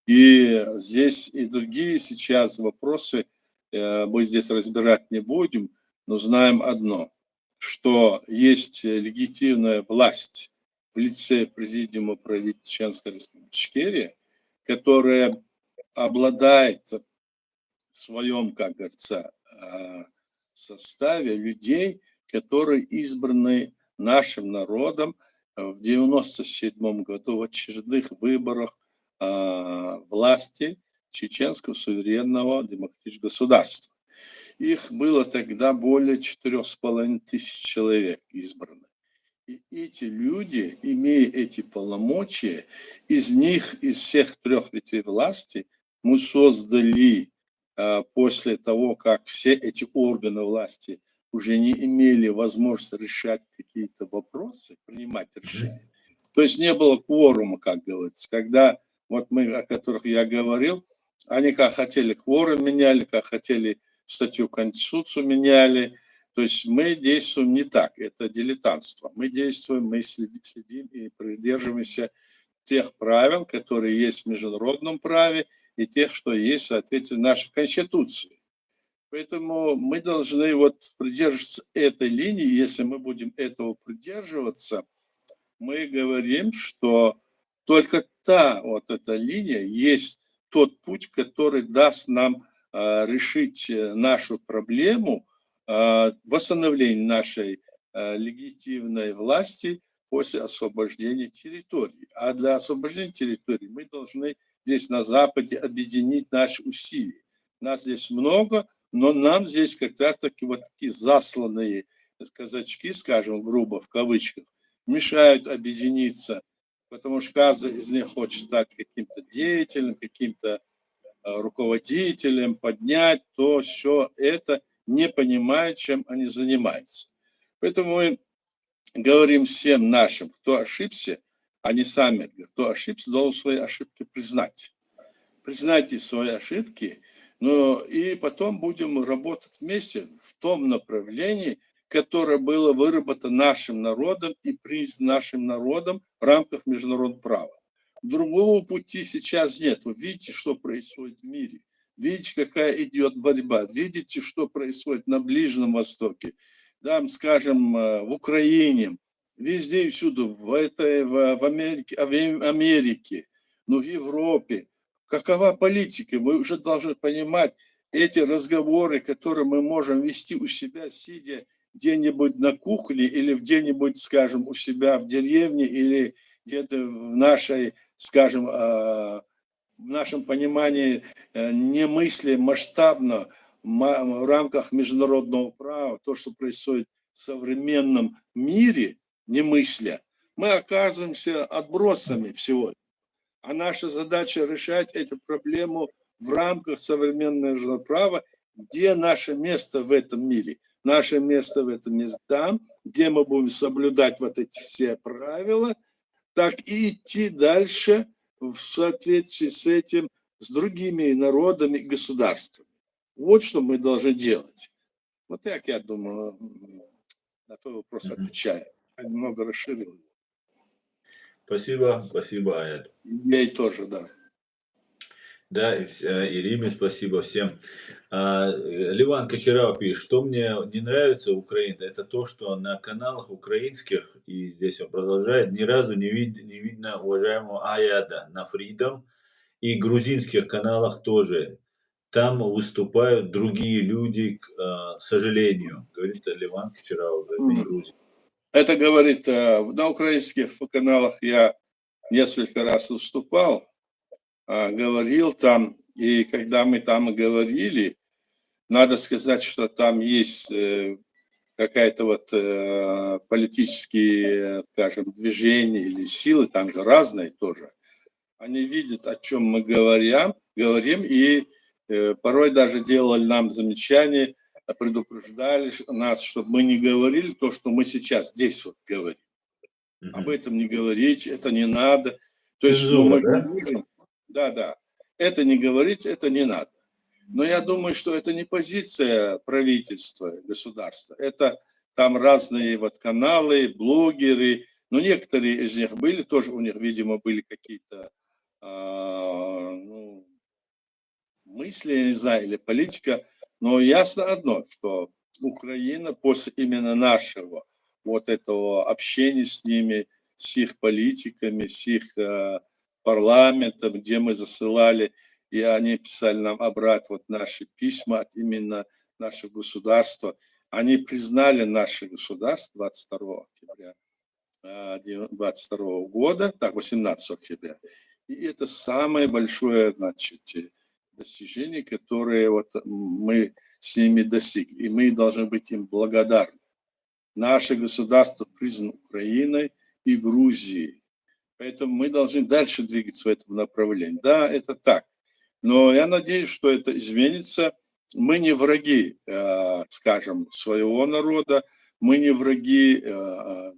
И здесь и другие сейчас вопросы мы здесь разбирать не будем, но знаем одно, что есть легитимная власть в лице президиума правительства Чеченской Республики Ичкерия, которая обладает в своем, как говорится, составе людей, которые избраны нашим народом в 1997 году в очередных выборах власти чеченского суверенного демократического государства. Их было тогда более 4500 человек избрано. И эти люди, имея эти полномочия, из них, из всех трех ветвей власти, мы создали после того, как все эти органы власти уже не имели возможности решать какие-то вопросы, принимать решения. То есть не было кворума, как говорится. Когда вот мы, о которых я говорил, они как хотели кворум меняли, как хотели статью Конституцию меняли, То есть мы действуем не так, это дилетантство. Мы действуем, мы следим и придерживаемся тех правил, которые есть в международном праве, и тех, что есть, соответственно, в нашей Конституции. Поэтому мы должны вот придерживаться этой линии. Если мы будем этого придерживаться, мы говорим, что только вот эта линия есть тот путь, который даст нам решить нашу проблему восстановления нашей легитимной власти после освобождения территорий. А для освобождения территорий мы должны здесь на Западе объединить наши усилия. Нас здесь много, но нам здесь как раз-таки вот такие засланные казачки, скажем, грубо в кавычках, мешают объединиться, потому что каждый из них хочет стать каким-то деятелем, каким-то руководителем, поднять то, все это, не понимая, чем они занимаются. Поэтому мы говорим всем нашим, кто ошибся, они сами говорят, кто ошибся, должен свои ошибки признать. Признайте свои ошибки, но и потом будем работать вместе в том направлении, которое было выработано нашим народом и признано нашим народом в рамках международного права. Другого пути сейчас нет. Вы видите, что происходит в мире. Видите, какая идет борьба. Видите, что происходит на Ближнем Востоке. Да, скажем, в Украине. Везде и всюду. В Америке. Ну, в Европе. Какова политика? Вы уже должны понимать, эти разговоры, которые мы можем вести у себя, сидя где-нибудь на кухне или где-нибудь, скажем, у себя в деревне или где-то в нашей, скажем, в нашем понимании не мысли масштабно в рамках международного права, то, что происходит в современном мире, не мысля, мы оказываемся отбросами всего. А наша задача решать эту проблему в рамках современного права, где наше место в этом мире. Наше место в этом мире там, где мы будем соблюдать вот эти все правила, так и идти дальше в соответствии с этим, с другими народами и государствами. Вот что мы должны делать. Вот так, я думаю, на твой вопрос отвечаю. Я немного расширил. Спасибо, Аят. Ей тоже, да. Да, и Риме спасибо всем. Ливан Кочерава пишет, что мне не нравится в Украине, это то, что на каналах украинских, и здесь он продолжает, ни разу не видно уважаемого Аяда на Freedom, и грузинских каналах тоже. Там выступают другие люди, к сожалению, говорит Ливан Кочерава, из Грузии. Это говорит, на украинских каналах я несколько раз выступал, говорил там, и когда мы там говорили, надо сказать, что там есть какая-то вот политические, скажем, движения или силы, там же разные тоже. Они видят, о чем мы говорим, и порой даже делали нам замечания, предупреждали нас, чтобы мы не говорили то, что мы сейчас здесь вот говорим. Об этом не говорить, это не надо. То есть, Цензура, мы не можем. Да. Это не говорить, это не надо. Но я думаю, что это не позиция правительства, государства. Это там разные вот каналы, блогеры. Но некоторые из них были, тоже у них, видимо, были какие-то мысли, я не знаю, или политика. Но ясно одно, что Украина после именно нашего вот этого общения с ними, с их политиками, с их парламентом, где мы засылали, и они писали нам обратно вот наши письма от именно нашего государства. Они признали наше государство 22 октября 2022 года, так, 18 октября. И это самое большое, значит, достижение, которое вот мы с ними достигли. И мы должны быть им благодарны. Наше государство признано Украиной и Грузией. Поэтому мы должны дальше двигаться в этом направлении. Да, это так. Но я надеюсь, что это изменится. Мы не враги, скажем, своего народа, мы не враги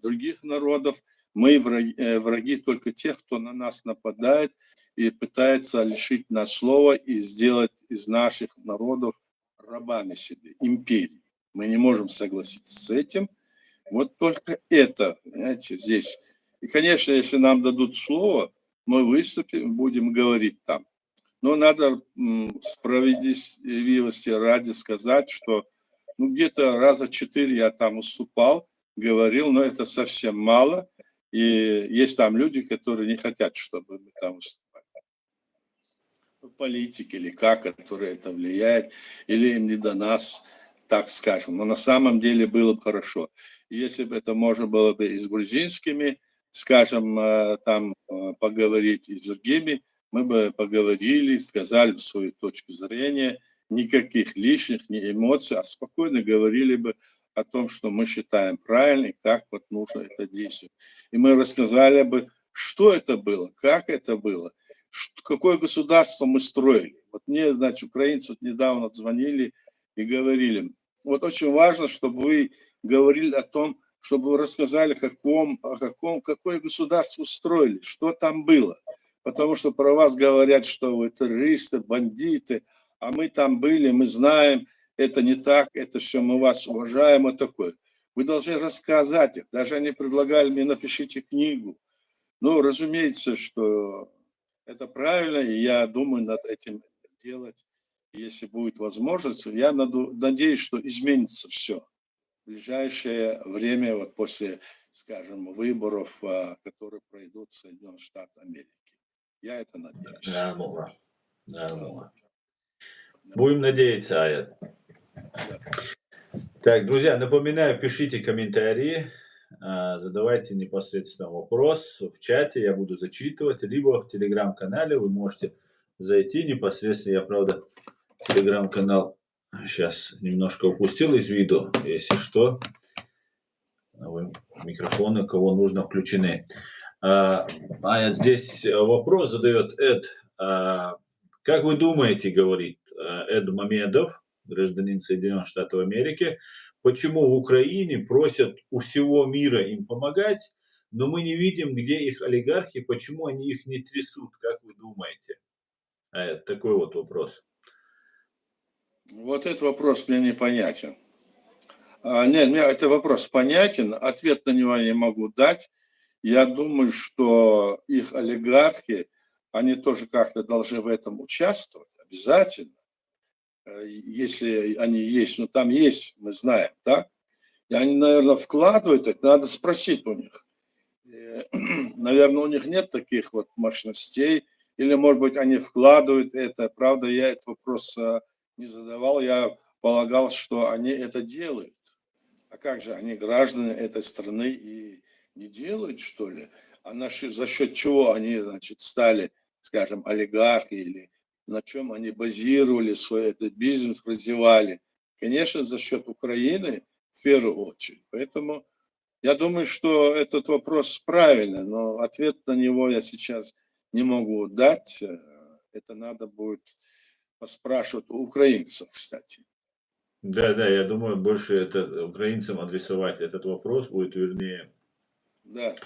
других народов, мы враги только тех, кто на нас нападает и пытается лишить нас слова и сделать из наших народов рабами себе, империи. Мы не можем согласиться с этим. Вот только это, понимаете, здесь. И, конечно, если нам дадут слово, мы выступим, будем говорить там. Но надо справедливости ради сказать, что ну, где-то раза 4 я там выступал, говорил, но это совсем мало. И есть там люди, которые не хотят, чтобы мы там выступали. Политики или как, которые это влияет, или им не до нас, так скажем. Но на самом деле было бы хорошо. И если бы это можно было бы и с грузинскими, скажем, там поговорить, и с другими, мы бы поговорили, сказали свою точку зрения, никаких лишних ни эмоций, а спокойно говорили бы о том, что мы считаем правильно и как вот нужно это действовать. И мы рассказали бы, что это было, как это было, какое государство мы строили. Вот мне, значит, украинцы вот недавно звонили и говорили, вот очень важно, чтобы вы говорили о том, чтобы вы рассказали, какое государство устроили, что там было. Потому что про вас говорят, что вы террористы, бандиты, а мы там были, мы знаем, это не так, это все, мы вас уважаем, вот такое. Вы должны рассказать их. Даже они предлагали мне, напишите книгу. Ну, разумеется, что это правильно, и я думаю над этим делать. Если будет возможность, я надеюсь, что изменится все в ближайшее время, вот после, скажем, выборов, которые пройдут в Соединенных Штатах Америки. Я это надеюсь. Нормально. Нормально. Да. Будем надеяться, Аят. Да. Так, друзья, напоминаю, пишите комментарии, задавайте непосредственно вопрос в чате, я буду зачитывать, либо в телеграм-канале вы можете зайти непосредственно. Я, правда, телеграм-канал сейчас немножко упустил из виду, если что, микрофоны, кого нужно, включены. Здесь вопрос задает Эд. Как вы думаете, говорит Эд Мамедов, гражданин Соединенных Штатов Америки, почему в Украине просят у всего мира им помогать, но мы не видим, где их олигархи, почему они их не трясут, как вы думаете? Такой вот вопрос. Вот этот вопрос мне непонятен. Нет, мне этот вопрос понятен, ответ на него я не могу дать. Я думаю, что их олигархи, они тоже как-то должны в этом участвовать, обязательно, если они есть, но там есть, мы знаем, так? И они, наверное, вкладывают это, надо спросить у них. Наверное, у них нет таких вот мощностей, или, может быть, они вкладывают это. Правда, я этот вопрос не задавал, я полагал, что они это делают. А как же, они граждане этой страны и не делают, что ли? А за счет чего они, значит, стали, скажем, олигархи, или на чем они базировали свой этот бизнес, развивали? Конечно, за счет Украины в первую очередь. Поэтому я думаю, что этот вопрос правильный, но ответ на него я сейчас не могу дать. Это надо будет поспрашивать у украинцев, кстати. Да, я думаю, больше это украинцам адресовать этот вопрос будет вернее. Да.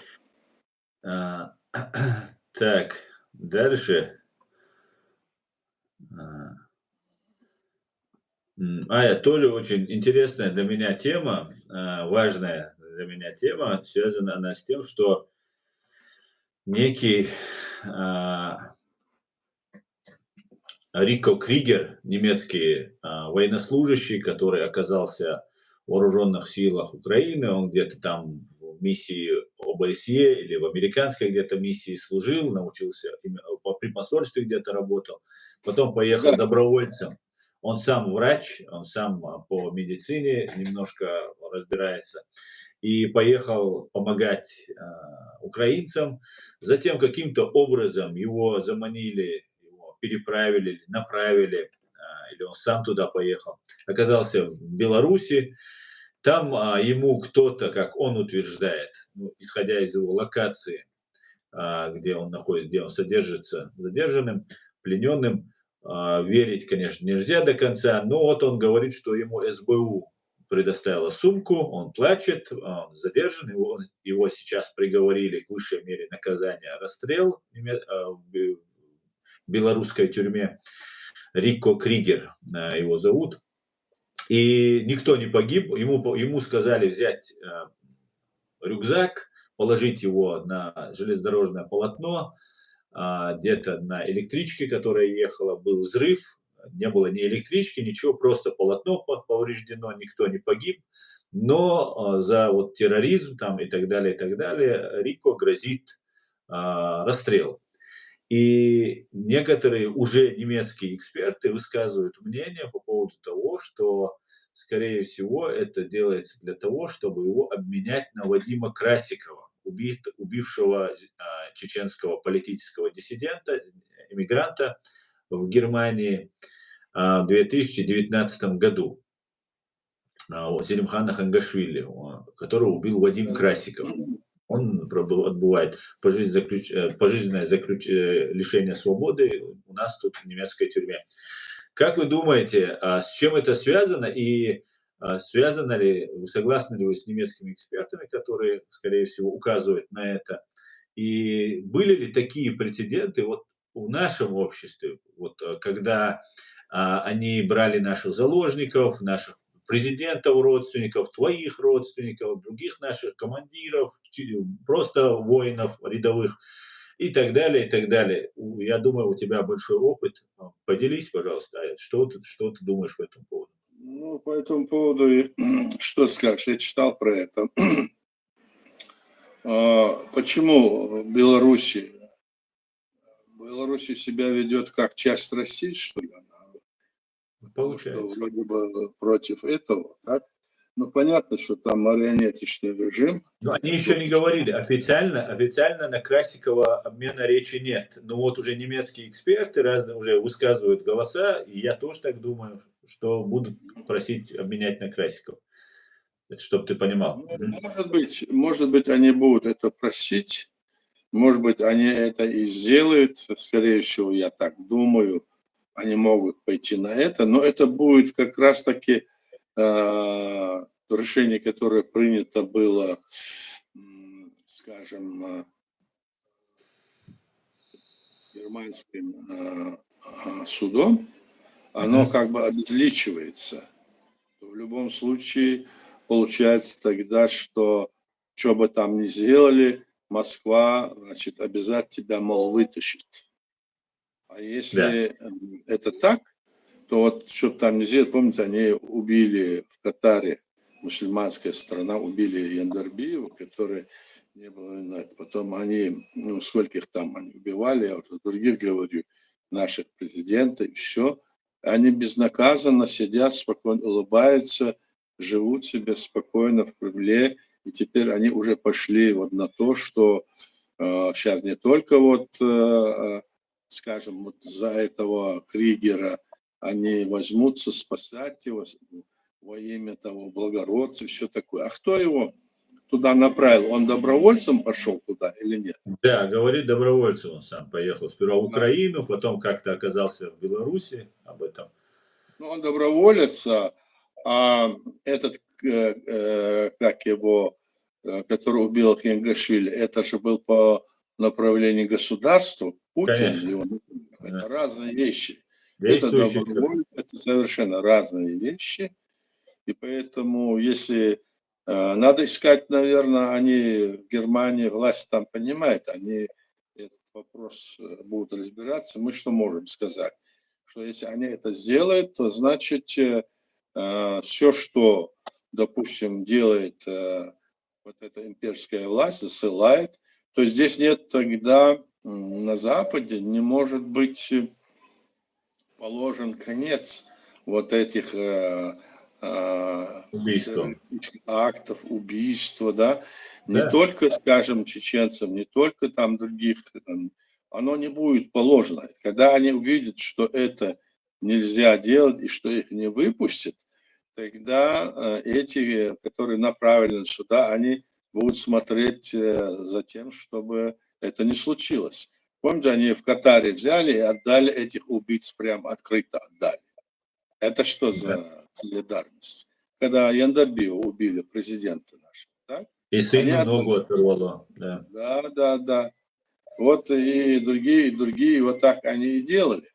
Так, дальше. Тоже очень интересная для меня тема, важная для меня тема, связана она с тем, что некий Рико Кригер, немецкий военнослужащий, который оказался в вооруженных силах Украины, он где-то там в миссии ОБСЕ или в американской где-то миссии служил, научился, при посольстве где-то работал, потом поехал добровольцем. Он сам врач, он сам по медицине немножко разбирается, и поехал помогать украинцам. Затем каким-то образом его заманили, переправили, направили, или он сам туда поехал, оказался в Беларуси, там ему кто-то, как он утверждает, исходя из его локации, где он находится, где он содержится задержанным, плененным, верить, конечно, нельзя до конца, но вот он говорит, что ему СБУ предоставила сумку, он плачет, он задержан, его сейчас приговорили к высшей мере наказания расстрел в белорусской тюрьме. Рико Кригер его зовут. И никто не погиб. Ему сказали взять рюкзак, положить его на железнодорожное полотно, где-то на электричке, которая ехала, был взрыв, не было ни электрички, ничего, просто полотно повреждено, никто не погиб, но за вот терроризм там и так далее, Рико грозит расстрел. И некоторые уже немецкие эксперты высказывают мнение по поводу того, что, скорее всего, это делается для того, чтобы его обменять на Вадима Красикова, убившего чеченского политического диссидента, иммигранта в Германии в 2019 году. Селимхана Хангашвили, которого убил Вадим Красиков. Он отбывает пожизненное лишение свободы у нас тут в немецкой тюрьме. Как вы думаете, с чем это связано? И связано ли, согласны ли вы с немецкими экспертами, которые, скорее всего, указывают на это? И были ли такие прецеденты вот в нашем обществе, вот, когда они брали наших заложников, наших президентов, родственников, твоих родственников, других наших командиров, просто воинов рядовых и так далее, и так далее. Я думаю, у тебя большой опыт. Поделись, пожалуйста, что ты думаешь по этому поводу? Ну, по этому поводу, что скажешь, я читал про это. Почему Беларусь себя ведет как часть России, что ли? Потому что вроде бы против этого, так? Ну, понятно, что там марионеточный режим. Но они еще не говорили, официально на Красикова обмена речи нет. Но вот уже немецкие эксперты разные уже высказывают голоса, и я тоже так думаю, что будут просить обменять на Красикова. Это чтобы ты понимал. Может быть, они будут это просить, может быть, они это и сделают, скорее всего, я так думаю, они могут пойти на это, но это будет как раз-таки решение, которое принято было, скажем, германским судом, оно как бы обезличивается. В любом случае получается тогда, что бы там ни сделали, Москва, значит, обязательно тебя, мол, вытащит. А если это так, то вот, чтобы там не сделать, помните, они убили в Катаре, мусульманская страна, убили Яндарбиева, который не было, потом они, ну, скольких там они убивали, я уже других говорю, наших президентов, и все. Они безнаказанно сидят, спокойно улыбаются, живут себе спокойно в Кремле, и теперь они уже пошли вот на то, что сейчас не только вот, скажем, вот за этого Кригера они возьмутся спасать его во имя того благородца, все такое. А кто его туда направил? Он добровольцем пошел туда или нет? Да, говорит, добровольцем он сам поехал. Сперва в Украину, потом как-то оказался в Беларуси, об этом. Ну, он доброволец, а этот, как его, который убил Хангашвили, это же был по направлению государства, Путин. Его, это разные вещи. Это добровольно, это совершенно разные вещи. И поэтому, если надо искать, наверное, они в Германии, власть там понимает, они этот вопрос будут разбираться. Мы что можем сказать? Что если они это сделают, то значит все, что, допустим, делает вот эта имперская власть, засылает, то здесь нет тогда на Западе не может быть положен конец вот этих актов, убийства, да, не только, скажем, чеченцам, не только там других, оно не будет положено. Когда они увидят, что это нельзя делать и что их не выпустят, тогда эти, которые направлены сюда, они будут смотреть за тем, чтобы это не случилось. Помните, они в Катаре взяли и отдали этих убийц, прям открыто отдали. Это что за солидарность? Когда Яндарбиева убили, президента нашего, так? И сыну ногу оторвало. Да. Вот и другие, вот так они и делали.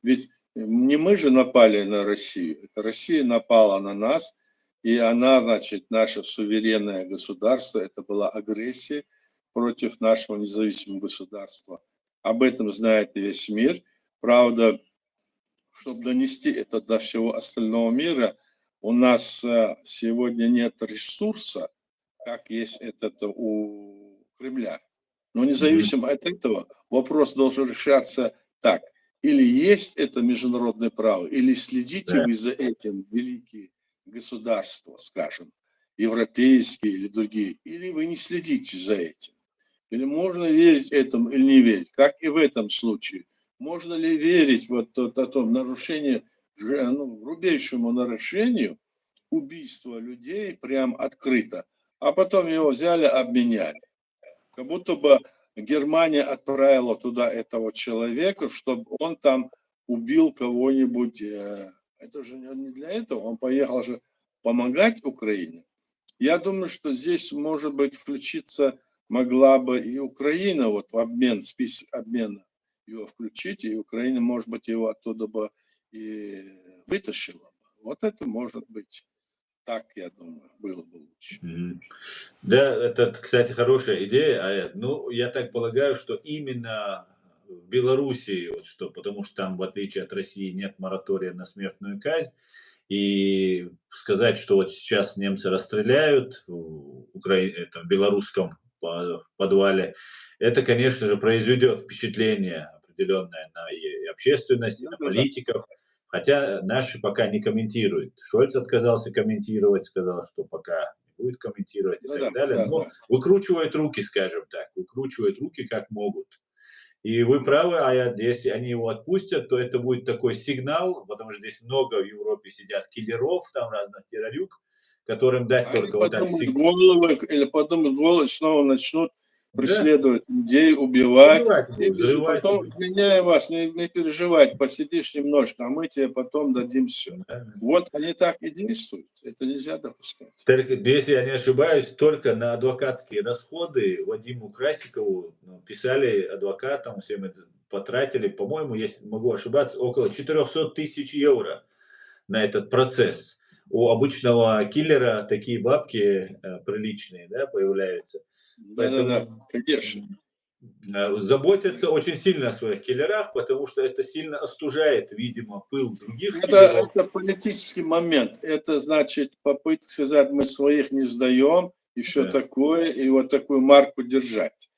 Ведь Не мы же напали на Россию, это Россия напала на нас, и она, значит, наше суверенное государство, это была агрессия против нашего независимого государства. Об этом знает весь мир. Правда, чтобы донести это до всего остального мира, у нас сегодня нет ресурса, как есть это у Кремля. Но независимо от этого, вопрос должен решаться так. Или есть это международное право, или следите Да. вы за этим, великие государства, скажем, европейские или другие, или вы не следите за этим. Или можно верить этому, или не верить. Как и в этом случае. Можно ли верить вот о том нарушении, грубейшему нарушению убийства людей прям открыто, а потом его взяли, обменяли. Как будто бы Германия отправила туда этого человека, чтобы он там убил кого-нибудь. Это же не для этого, он поехал же помогать Украине. Я думаю, что здесь, может быть, включиться могла бы и Украина, вот в обмен, список обмена его включить, и Украина, может быть, его оттуда бы и вытащила. Вот это может быть так, я думаю, было бы лучше. Да, это, кстати, хорошая идея. Ну, я так полагаю, что именно в Белоруссии, вот что, потому что там, в отличие от России, нет моратория на смертную казнь, и сказать, что вот сейчас немцы расстреляют в этом белорусском подвале, это, конечно же, произведет впечатление определенное на и общественность, и на Да-да-да. политиков. Хотя наши пока не комментируют. Шольц отказался комментировать, сказал, что пока не будет комментировать и Да-да, так далее. Но да-да. выкручивают руки, скажем так, выкручивают руки как могут. И вы правы, если они его отпустят, то это будет такой сигнал, потому что здесь много в Европе сидят киллеров, там разных террорюк, которым дать Они только вот так подумают головы, или подумают головы, снова начнут да, преследовать людей, убивать. убивать И будут, взрывать потом, будут. меняя вас, не переживать, посидишь немножко, а мы тебе потом дадим все. Да. Вот они так и действуют. Это нельзя допускать. Только, если я не ошибаюсь, только на адвокатские расходы Вадиму Красикову писали адвокатам, всем это потратили, по-моему, если могу ошибаться, около 400 тысяч евро на этот процесс. У обычного киллера такие бабки приличные, да, появляются. Да-да-да, Поэтому конечно. заботятся очень сильно о своих киллерах, потому что это сильно остужает, видимо, пыл других Это, киллеров. это политический момент. Это значит попытка сказать, мы своих не сдаем, и все Да. такое, и вот такую марку держать.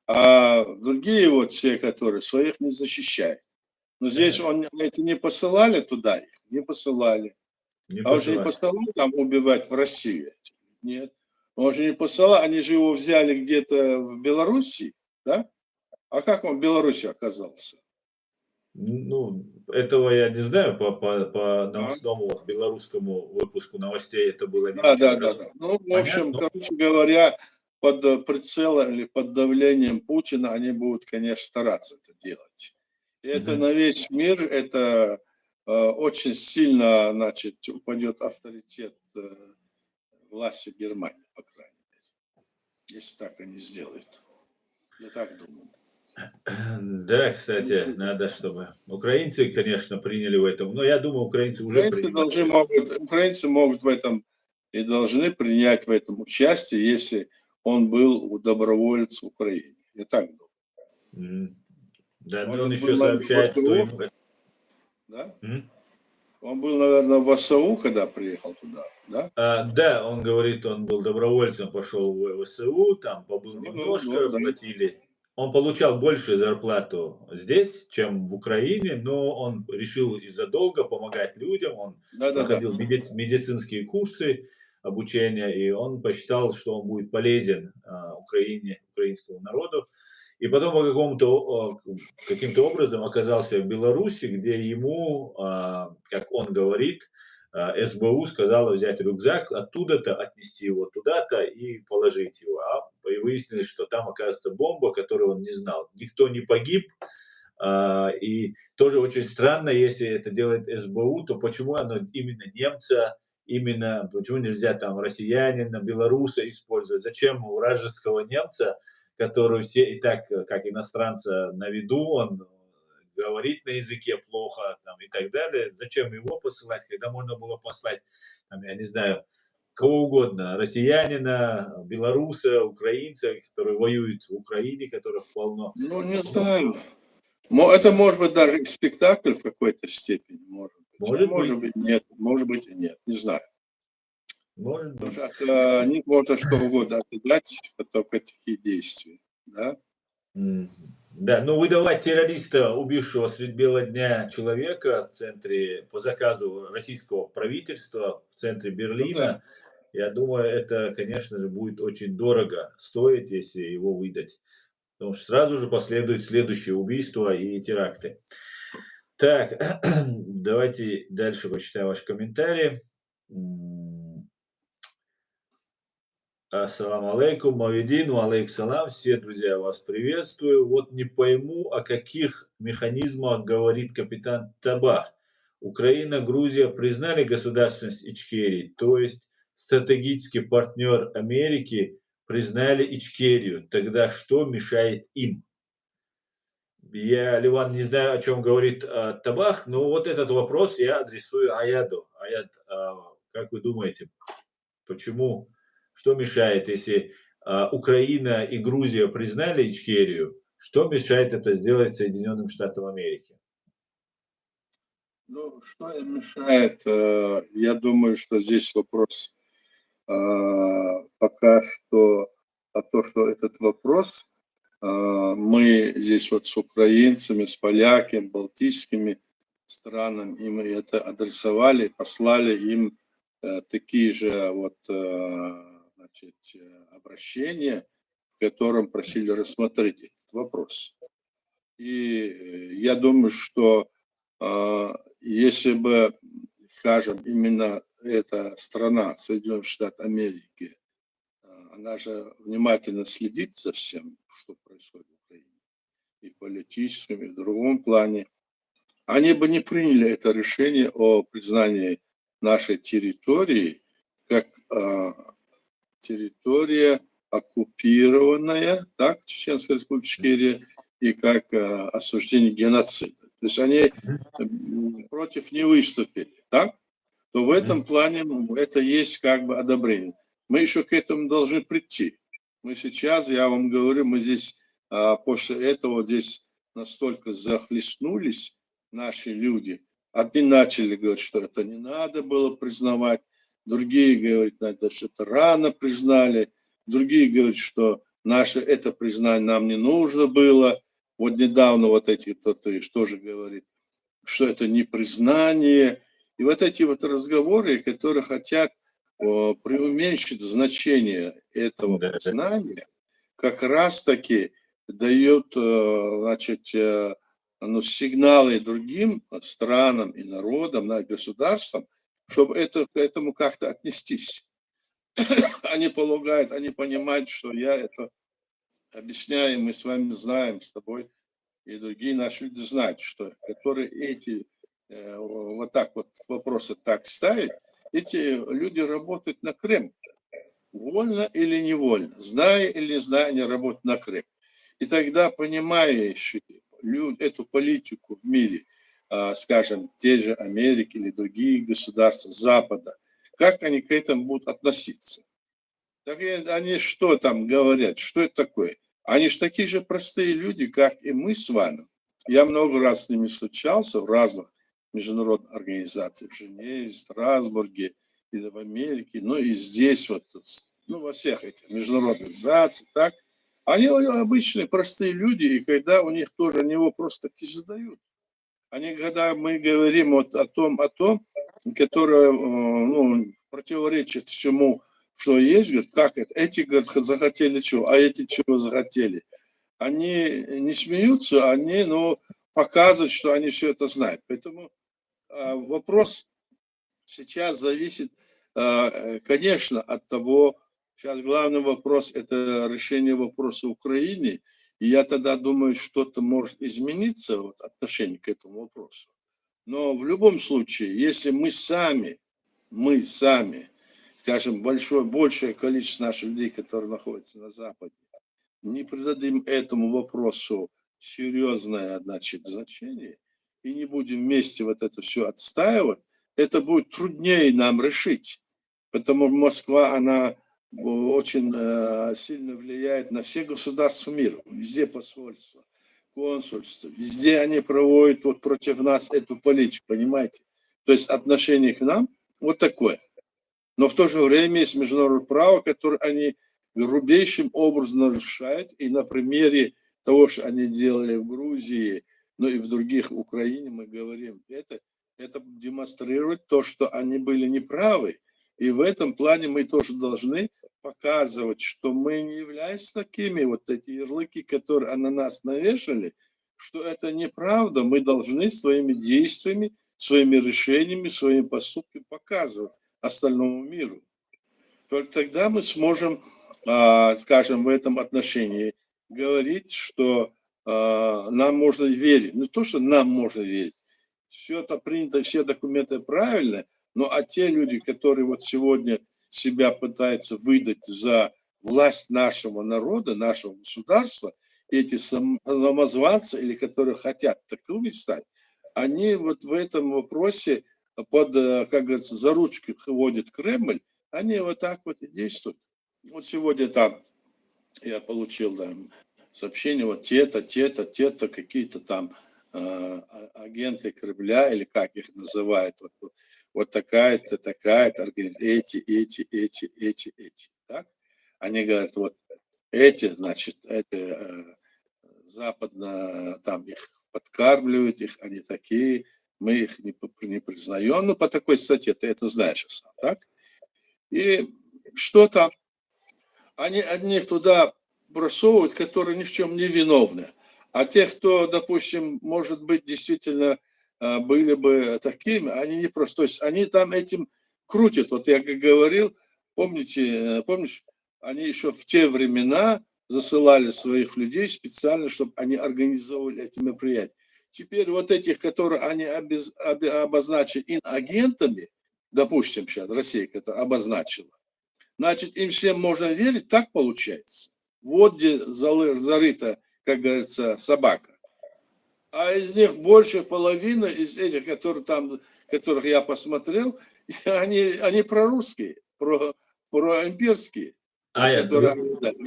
А другие вот все, которые своих не защищают. Но здесь эти не посылали туда их, не посылали. Не А он же не посылать. посылал там убивать в Россию. Нет. Он же не посылал, они же его взяли где-то в Белоруссии, да? А как он в Беларуси оказался? Ну, этого я не знаю, по А? новостному вот белорусскому выпуску новостей это было не Да, да, очень да, да. Ну, в общем, понятно. короче говоря, под прицелом или под давлением Путина они будут, конечно, стараться это делать. И это Мгм. на весь мир, это очень сильно, значит, упадет авторитет власти Германии, по крайней мере, если так они сделают. Я так думаю. Да, кстати, надо, чтобы украинцы, конечно, приняли в этом. Но я думаю, украинцы уже принимают. Украинцы могут в этом и должны принять в этом участие, если он был у добровольцев в Украине. Я так думаю. Мгм. Да, но он Может, был, еще наверное, в сообщает, что ВСУ, ему да? Мгм. Он был, наверное, в ВСУ, когда приехал туда, да? Да, он говорит, он был добровольцем, пошел в ВСУ, там побыл Ну, немножко, да. платили. Он получал больше зарплату здесь, чем в Украине, но он решил из-за долга помогать людям. Он Да-да-да. проходил медицинские курсы обучения, и он посчитал, что он будет полезен Украине, украинскому народу. И потом каким-то образом оказался в Беларуси, где ему, как он говорит, СБУ сказала взять рюкзак, оттуда-то отнести его туда-то и положить его. И выяснилось, что там, оказывается, бомба, которую он не знал. Никто не погиб. И тоже очень странно, если это делает СБУ, то почему оно именно немца, именно почему нельзя там россиянина, белоруса использовать? Зачем у вражеского немца, который все и так, как иностранца, на виду, он говорит на языке плохо там, и так далее. Зачем его посылать, когда можно было послать, там, я не знаю, кого угодно, россиянина, белоруса, украинца, которые воюют в Украине, которых полно. Ну, не знаю. Это Да. может быть даже и спектакль в какой-то степени, может быть. А Может может быть, быть нет, может быть и нет, не знаю. может Потому быть. что от них можно что угодно ожидать, только такие действия. Да? Мгм. Да, но выдавать террориста, убившего средь бела дня человека в центре, по заказу российского правительства в центре Ну да. Берлина, я думаю, это, конечно же, будет очень дорого стоить, если его выдать. Потому что сразу же последует следующее убийство и теракты. Так, давайте дальше почитаем ваши комментарии. М, Ассаламу алейкум, Мавидин, алейк салам, все друзья, вас приветствую. Вот не пойму, о каких механизмах говорит капитан Табах. Украина, Грузия признали государственность Ичкерии, то есть стратегический партнер Америки признали Ичкерию. Тогда что мешает им? Я, Ливан, не знаю, о чем говорит Табах, но вот этот вопрос я адресую Аяду. Аяд, как вы думаете, почему, что мешает, если Украина и Грузия признали Ичкерию, что мешает это сделать Соединенным Штатам Америки? Ну, что им мешает? Я думаю, что здесь вопрос пока что, то, что этот вопрос мы здесь вот с украинцами, с поляками, балтийскими странами, и мы это адресовали, послали им такие же вот, значит, обращения, в котором просили рассмотреть этот вопрос. И я думаю, что если бы, скажем, именно эта страна, Соединенные Штаты Америки, она же внимательно следит за всем, что происходит в Украине, и в политическом, и в другом плане, они бы не приняли это решение о признании нашей территории как территория оккупированная, так, Чеченская Республика Ичкерия, и как осуждение геноцида. То есть они против не выступили, так? То в этом плане это есть как бы одобрение. Мы еще к этому должны прийти. Мы сейчас, я вам говорю, мы здесь после этого здесь настолько захлестнулись наши люди. Одни начали говорить, что это не надо было признавать, другие говорят, надо что-то рано признали, другие говорят, что наше это признание нам не нужно было. Вот недавно вот эти, кто-то тоже говорит, что это не признание. И вот эти вот разговоры, которые хотят преуменьшить значение этого Да, да. признания, как раз-таки дают, значит, ну, сигналы другим странам и народам, государствам, чтобы к этому как-то отнестись. Они полагают, они понимают, что я это объясняю, мы с вами знаем, с тобой, и другие наши люди знают, что которые эти вот так вот вопросы так ставят, эти люди работают на Кремль. Вольно или невольно, зная или не зная, они работают на Кремль. И тогда, понимая эту политику в мире, скажем, те же Америки или другие государства Запада, как они к этому будут относиться? Так они что там говорят? Что это такое? Они же такие же простые люди, как и мы с вами. Я много раз с ними встречался в разных международных организациях, в Женеве, в Страсбурге, или в Америке, ну и здесь вот, ну во всех этих международных организациях, так. Они обычные простые люди, и когда у них тоже они вопрос таки задают. Они, когда мы говорим вот о том, которое ну, противоречит всему, что есть, говорят, как это? Эти, говорят, захотели чего, а эти чего захотели? Они не смеются, они, ну, показывают, что они все это знают. Поэтому вопрос сейчас зависит, конечно, от того, сейчас главный вопрос – это решение вопроса Украины, и я тогда думаю, что-то может измениться вот, отношение к этому вопросу. Но в любом случае, если мы сами, скажем, большее количество наших людей, которые находятся на Западе, не придадим этому вопросу серьезное, значит, значение, и не будем вместе вот это все отстаивать, это будет труднее нам решить. Потому что Москва, она очень сильно влияет на все государства мира, везде посольства, консульства, везде они проводят вот против нас эту политику, понимаете? То есть отношение к нам вот такое. Но в то же время есть международное право, которое они грубейшим образом нарушают. И на примере того, что они делали в Грузии, ну и в других, в Украине, мы говорим, это демонстрирует то, что они были неправы. И в этом плане мы тоже должны показывать, что мы не являемся такими, вот эти ярлыки, которые на нас навешали, что это неправда. Мы должны своими действиями, своими решениями, своими поступками показывать остальному миру. Только тогда мы сможем, скажем, в этом отношении говорить, что нам можно верить. Не то, что нам можно верить. Все это принято, все документы правильно, но те люди, которые вот сегодня себя пытаются выдать за власть нашего народа, нашего государства, эти самозванцы, или которые хотят таковыми стать, они вот в этом вопросе под, как говорится, за ручку водит Кремль, они вот так вот и действуют. Вот сегодня там я получил сообщение, вот те-то, какие-то там агенты Кремля, или как их называют, вот такая-то, эти. Так? Они говорят, вот эти, значит, западно там их подкармливают, они такие, мы их не признаем, ну, по такой статье, ты это знаешь сам, так? И что там? Они одних туда бросовывают, которые ни в чем не виновны. А тех, кто, допустим, может быть, действительно были бы такими, они не просто. То есть они там этим крутят. Вот я как говорил, помнишь, они еще в те времена засылали своих людей специально, чтобы они организовывали эти мероприятия. Теперь вот этих, которые они обозначили иноагентами, допустим, сейчас Россия, которая обозначила, значит, им всем можно верить, так получается. Вот где зарыта, как говорится, собака. А из них больше половины, из этих, которых я посмотрел, они прорусские, проимперские. А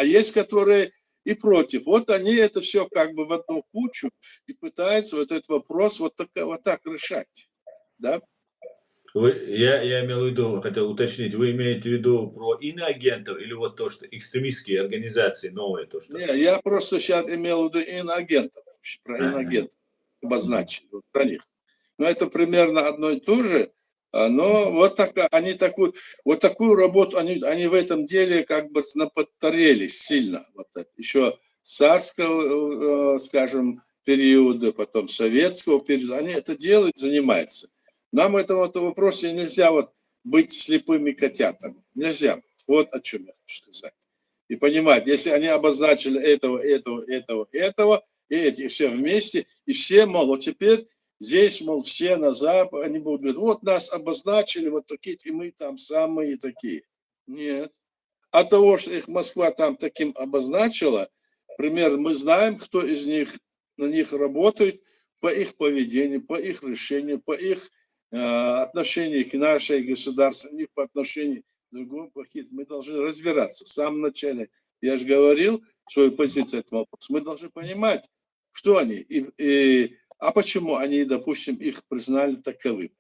есть, которые и против. Вот они это все как бы в одну кучу и пытаются вот этот вопрос вот так решать. Да? Я имел в виду, хотел уточнить, вы имеете в виду про иноагентов или вот то, что экстремистские организации новые, то, что... Не, я просто сейчас имел в виду иноагентов, про иноагентов обозначили, вот про них. Но это примерно одно и то же, но вот такую работу, они в этом деле как бы наподтарелись сильно. Вот это. Еще царского, скажем, периода, потом советского периода, они это делают, занимаются. Нам в этом вопросе нельзя вот быть слепыми котятами. Нельзя. Вот о чем я хочу сказать. И понимать, если они обозначили этого, и эти все вместе, и все, мол, вот теперь здесь, мол, все на Запад, они будут говорить, вот нас обозначили, вот такие, и мы там самые такие. Нет. От того, что их Москва там таким обозначила, примерно мы знаем, кто из них на них работает, по их поведению, по их решению, по их отношению к нашей государственной, по отношению к другому плохим. Мы должны разбираться. В самом начале я же говорил свою позицию этого вопроса. Мы должны понимать, кто они, а почему они, допустим, их признали таковым.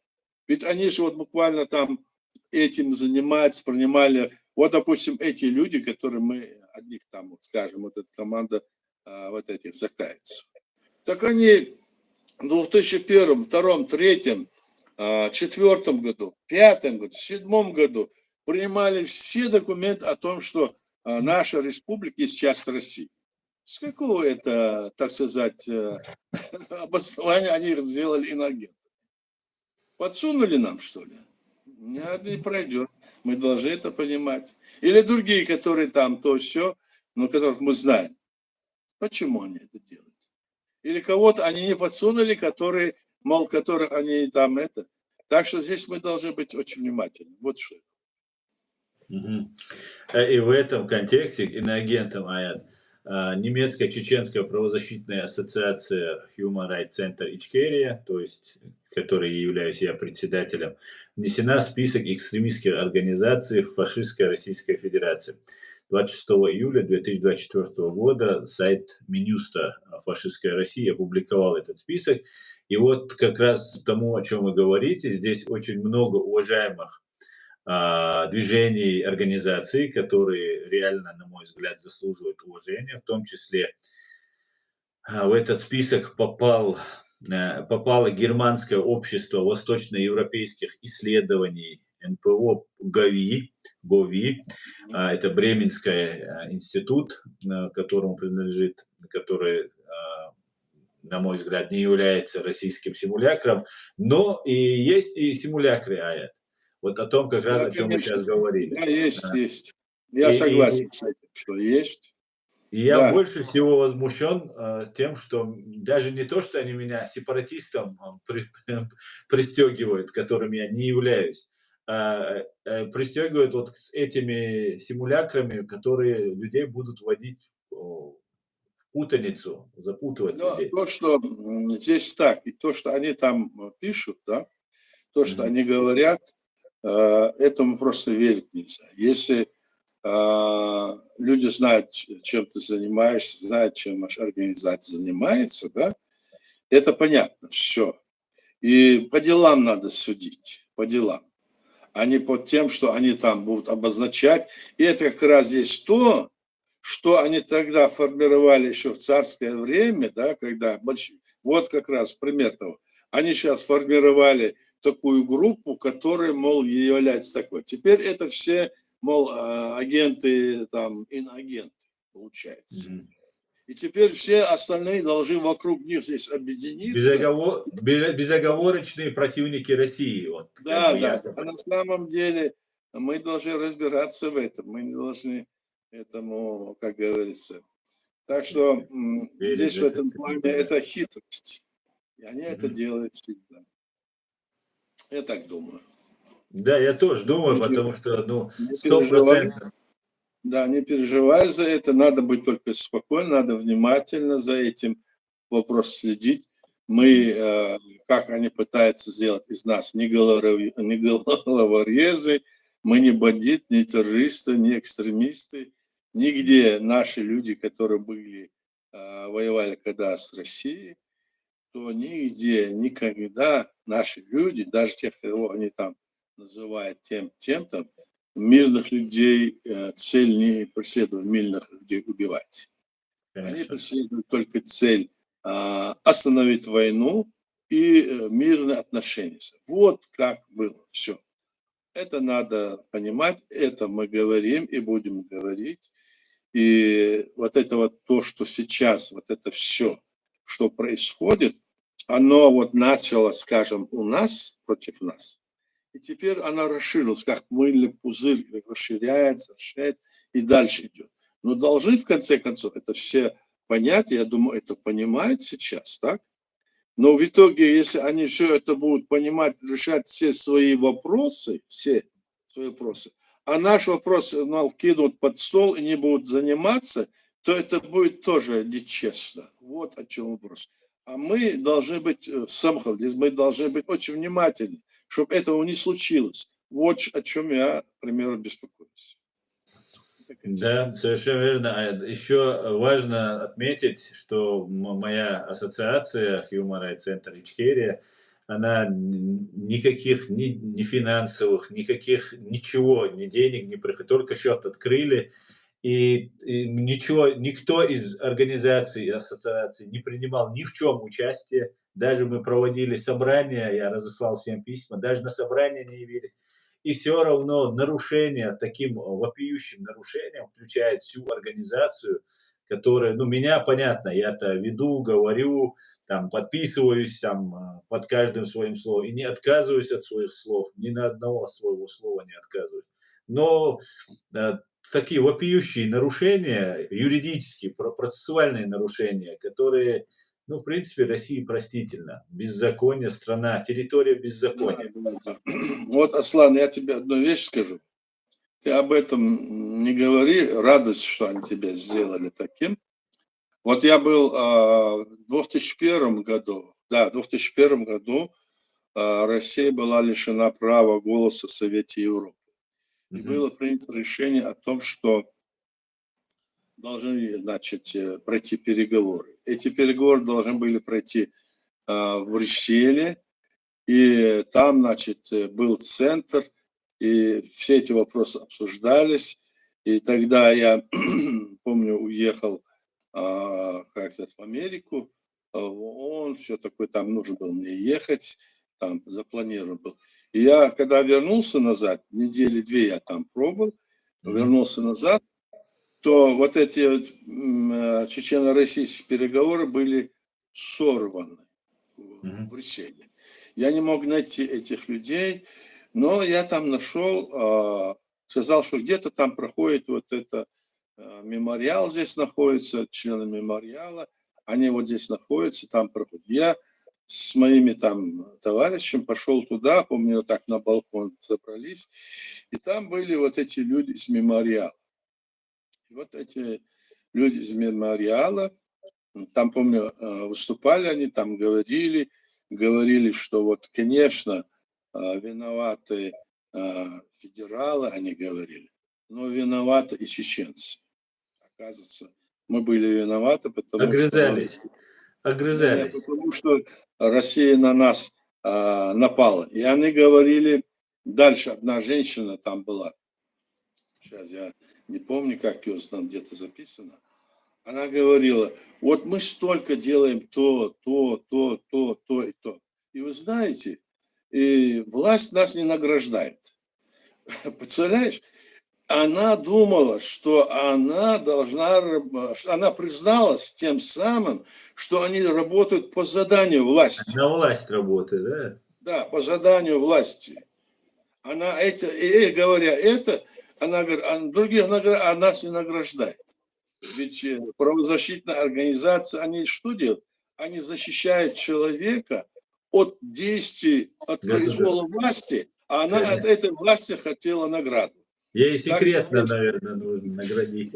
Ведь они же вот буквально там этим занимаются, принимали, вот, допустим, эти люди, которые мы, одних там, вот, скажем, вот эта команда вот этих закается. Так они в 2001, 2002, 2003, 2004 году, 2005 году, 2007 году принимали все документы о том, что наша республика есть часть России. С какого это, так сказать, обоснования они сделали иноагентами? Подсунули нам, что ли? Нет, не пройдет. Мы должны это понимать. Или другие, которые там то все, но которых мы знаем. Почему они это делают? Или кого-то они не подсунули, которые, мол, которых они там это. Так что здесь мы должны быть очень внимательны. Вот что. И в этом контексте иноагентам, Аян, немецкая чеченская правозащитная ассоциация Human Rights Center Ичкерия, то есть, которой являюсь я председателем, внесена в список экстремистских организаций в фашистской Российской Федерации. 26 июля 2024 года сайт Минюста фашистской России опубликовал этот список. И вот как раз тому, о чем вы говорите, здесь очень много уважаемых движений, организаций, которые реально, на мой взгляд, заслуживают уважения. В том числе в этот список попало Германское общество восточноевропейских исследований НПО ГОВИ. Это Бременский институт, которому принадлежит, который, на мой взгляд, не является российским симулякром, но и есть и симулякры АЭТ. Вот о том, как раз, Да, о чем мы конечно. сейчас говорили. Да, есть. Я согласен с этим, что есть. И я Да. больше всего возмущен тем, что даже не то, что они меня сепаратистом пристегивают, которым я не являюсь, пристегивают вот с этими симулякрами, которые людей будут вводить в путаницу, запутывать Но людей. то, что здесь так, и то, что они там пишут, да, то, что они говорят, этому просто верить нельзя. Если люди знают, чем ты занимаешься, знают, чем наша организация занимается, да, это понятно, все. И по делам надо судить, по делам, а не под тем, что они там будут обозначать. И это как раз есть то, что они тогда формировали еще в царское время, да, когда вот как раз пример того. Они сейчас формировали такую группу, которая, мол, является такой. Теперь это все, мол, агенты, там, иноагенты, получается. И теперь все остальные должны вокруг них здесь объединиться. Безоговорочные противники России. Вот, Да. А на самом деле мы должны разбираться в этом. Мы не должны этому, как говорится. Так что здесь в этом плане это хитрость. И они это делают всегда. Я так думаю. Да, я тоже думаю, потому что, 100%. Да, не переживай за это, надо быть только спокойно, надо внимательно за этим вопросом следить. Мы, как они пытаются сделать из нас, не головорезы, мы не бандиты, не террористы, не экстремисты. Нигде наши люди, которые были, воевали когда с Россией, то нигде, никогда наши люди, даже тех, кого они там называют тем-то, мирных людей цель не преследуют, мирных людей убивать. Конечно. Они преследуют только цель остановить войну и мирные отношения. Вот как было все. Это надо понимать, это мы говорим и будем говорить. И вот это вот то, что сейчас, вот это все, что происходит, оно вот начало, скажем, у нас, против нас. И теперь она расширилась, как мыльный пузырь, расширяется и дальше идет. Но должны, в конце концов, это все понять, я думаю, это понимают сейчас, так? Но в итоге, если они все это будут понимать, решать все свои вопросы, а наш вопрос кинут под стол и не будут заниматься, то это будет тоже нечестно. Вот о чем вопрос. А мы должны быть мы должны быть очень внимательны, чтобы этого не случилось. Вот о чем я, к примеру, беспокоюсь. Да, совершенно верно. Еще важно отметить, что моя ассоциация Human Rights Center Ичкерия, она никаких ни финансовых, ничего, ни денег, ни только счет открыли. И никто из организаций и ассоциаций не принимал ни в чем участие. Даже мы проводили собрания, я разослал всем письма, даже на собрания не явились. И все равно нарушение, таким вопиющим нарушением включает всю организацию, которая, меня понятно, я-то веду, говорю, там, подписываюсь там, под каждым своим словом и не отказываюсь от своих слов, ни на одного своего слова не отказываюсь. Но такие вопиющие нарушения, юридические, процессуальные нарушения, которые, в принципе, России простительно. Беззаконие, страна, территория беззакония. Да. Вот, Аслан, я тебе одну вещь скажу. Ты об этом не говори, радуйся, что они тебя сделали таким. Вот я был в 2001 году, да, в 2001 году Россия была лишена права голоса в Совете Европы. И было принято решение о том, что должны, значит, пройти переговоры. Эти переговоры должны были пройти в Брюсселе, и там, значит, был центр, и все эти вопросы обсуждались. И тогда я, помню, уехал, как сказать, в Америку, он все такое, там нужно было мне ехать, там запланирован был. И я, когда вернулся назад, недели 2 я там пробыл, вернулся назад, то вот эти вот, чечено-российские переговоры были сорваны в Брюсселе. Я не мог найти этих людей, но я там нашел, сказал, что где-то там проходит вот это мемориал, здесь находится, члены мемориала, они вот здесь находятся, там проходят. Я с моими там товарищами пошел туда, помню, так на балкон собрались, и там были вот эти люди из мемориала. И вот эти люди из мемориала, там, помню, выступали они, там говорили, что вот, конечно, виноваты федералы, они говорили, но виноваты и чеченцы. Оказывается, мы были виноваты, потому Огрызались. потому что Россия на нас напала. И они говорили дальше, одна женщина там была, сейчас я не помню, как ее там где-то записано, она говорила, вот мы столько делаем то и то. И вы знаете, и власть нас не награждает. Представляешь? Она думала, что она призналась тем самым, что они работают по заданию власти. На власть работает, да? Да, по заданию власти. Она говоря это, она говорит, других нас не награждает. Ведь правозащитная организация, они что делают? Они защищают человека от действий, от произвола власти, а она от этой власти хотела награду. Ей секретно, наверное, нужно наградить,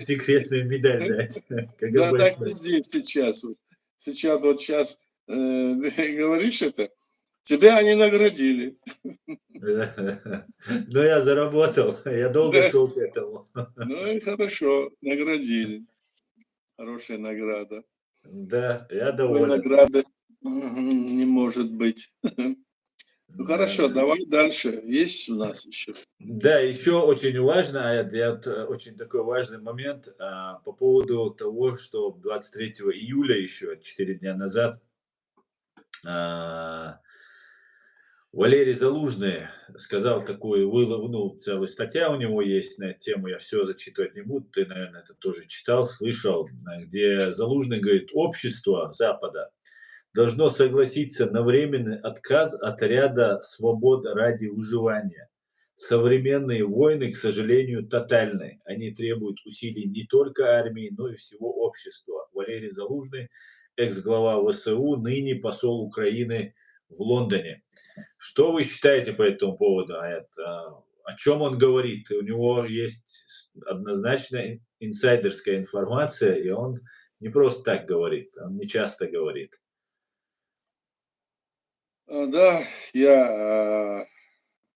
секретную медаль дать. Да, так и здесь сейчас. Сейчас говоришь это, тебя они наградили. Но я заработал, я долго шел к этому. Ну и хорошо, наградили. Хорошая награда. Да, я Такой доволен. награды не может быть. Ну хорошо, давай дальше. Есть у нас еще? Да, еще очень важно, очень такой важный момент по поводу того, что 23 июля еще, 4 дня назад, Валерий Залужный сказал такую, целая статья у него есть на эту тему, я все зачитывать не буду, ты, наверное, это тоже читал, слышал, где Залужный говорит, общество Запада должно согласиться на временный отказ от ряда свобод ради выживания. Современные войны, к сожалению, тотальны. Они требуют усилий не только армии, но и всего общества. Валерий Залужный, экс-глава ВСУ, ныне посол Украины в Лондоне. Что вы считаете по этому поводу, Аят? О чем он говорит? У него есть однозначно инсайдерская информация, и он не просто так говорит, он не часто говорит. Да, я,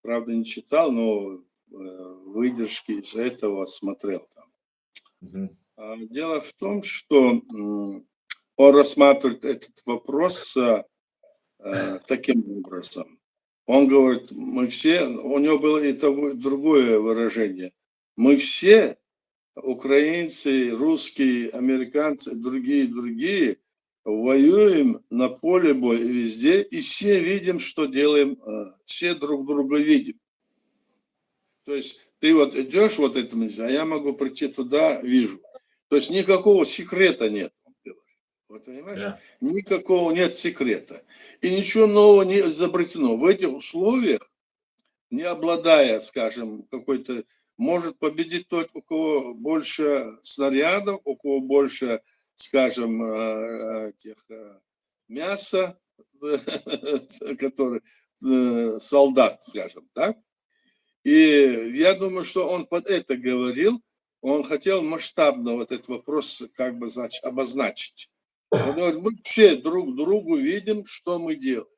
правда, не читал, но выдержки из этого смотрел там. Дело в том, что он рассматривает этот вопрос таким образом. Он говорит, мы все, у него было и другое выражение, мы все, украинцы, русские, американцы, другие, воюем на поле боя и везде, и все видим, что делаем, все друг друга видим. То есть ты вот идешь вот этим, а я могу прийти туда, вижу. То есть никакого секрета нет. Вот понимаешь? Да. Никакого нет секрета. И ничего нового не изобретено. В этих условиях, не обладая, скажем, какой-то, может победить тот, у кого больше снарядов, у кого больше, скажем, мяса, который солдат, скажем так. И я думаю, что он под это говорил, он хотел масштабно вот этот вопрос как бы, значит, обозначить. Он говорит, мы все друг другу видим, что мы делаем.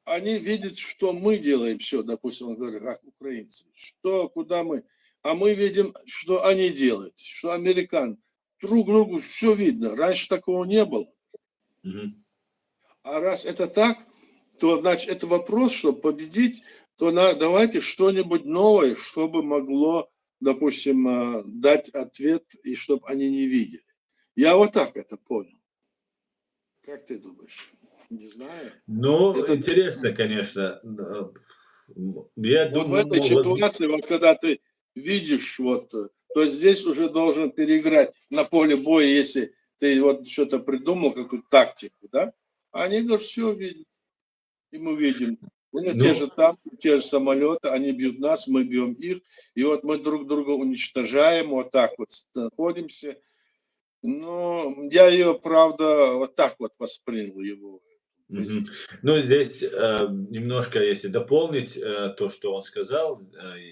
Они видят, что мы делаем все, допустим, он говорит, как украинцы, что, куда мы. А мы видим, что они делают, что американцы. Друг другу все видно. Раньше такого не было. Мгм. А раз это так, то, значит, это вопрос, чтобы победить, то давайте что-нибудь новое, чтобы могло, допустим, дать ответ, и чтобы они не видели. Я вот так это понял. Как ты думаешь? Не знаю. Ну, Это интересно, конечно. Я вот в думаю, этой ситуации, вот когда ты видишь, вот, то здесь уже должен переиграть на поле боя, если ты вот что-то придумал, какую-то тактику, да? А они говорят, все видят. И мы видим, у них те же ну, танки, те же самолеты, они бьют нас, мы бьем их, и вот мы друг друга уничтожаем, вот так вот находимся. Но я ее, правда, вот так вот воспринял его мгм. позицию. Ну, здесь немножко, если дополнить то, что он сказал,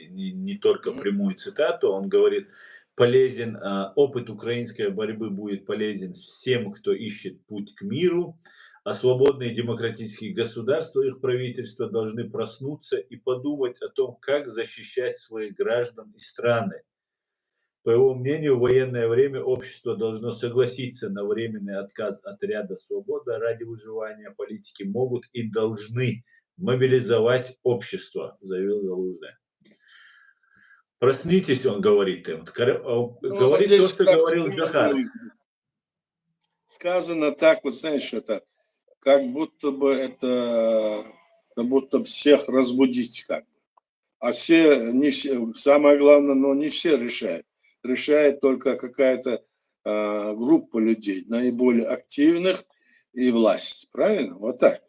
не только Мгм. прямую цитату, он говорит, полезен, опыт украинской борьбы будет полезен всем, кто ищет путь к миру, а свободные демократические государства, их правительства должны проснуться и подумать о том, как защищать своих граждан и страны. По его мнению, в военное время общество должно согласиться на временный отказ от ряда свобод ради выживания. Политики могут и должны мобилизовать общество, заявил Залужный. Проснитесь, он говорит им. Ну, вот Говорит то, здесь что так говорил Джохар. сказано так, вот знаешь, это как будто бы это, как будто всех разбудить как бы. А все, не все, самое главное, но не все решают. Решает только какая-то группа людей, наиболее активных и власть. Правильно? Вот так.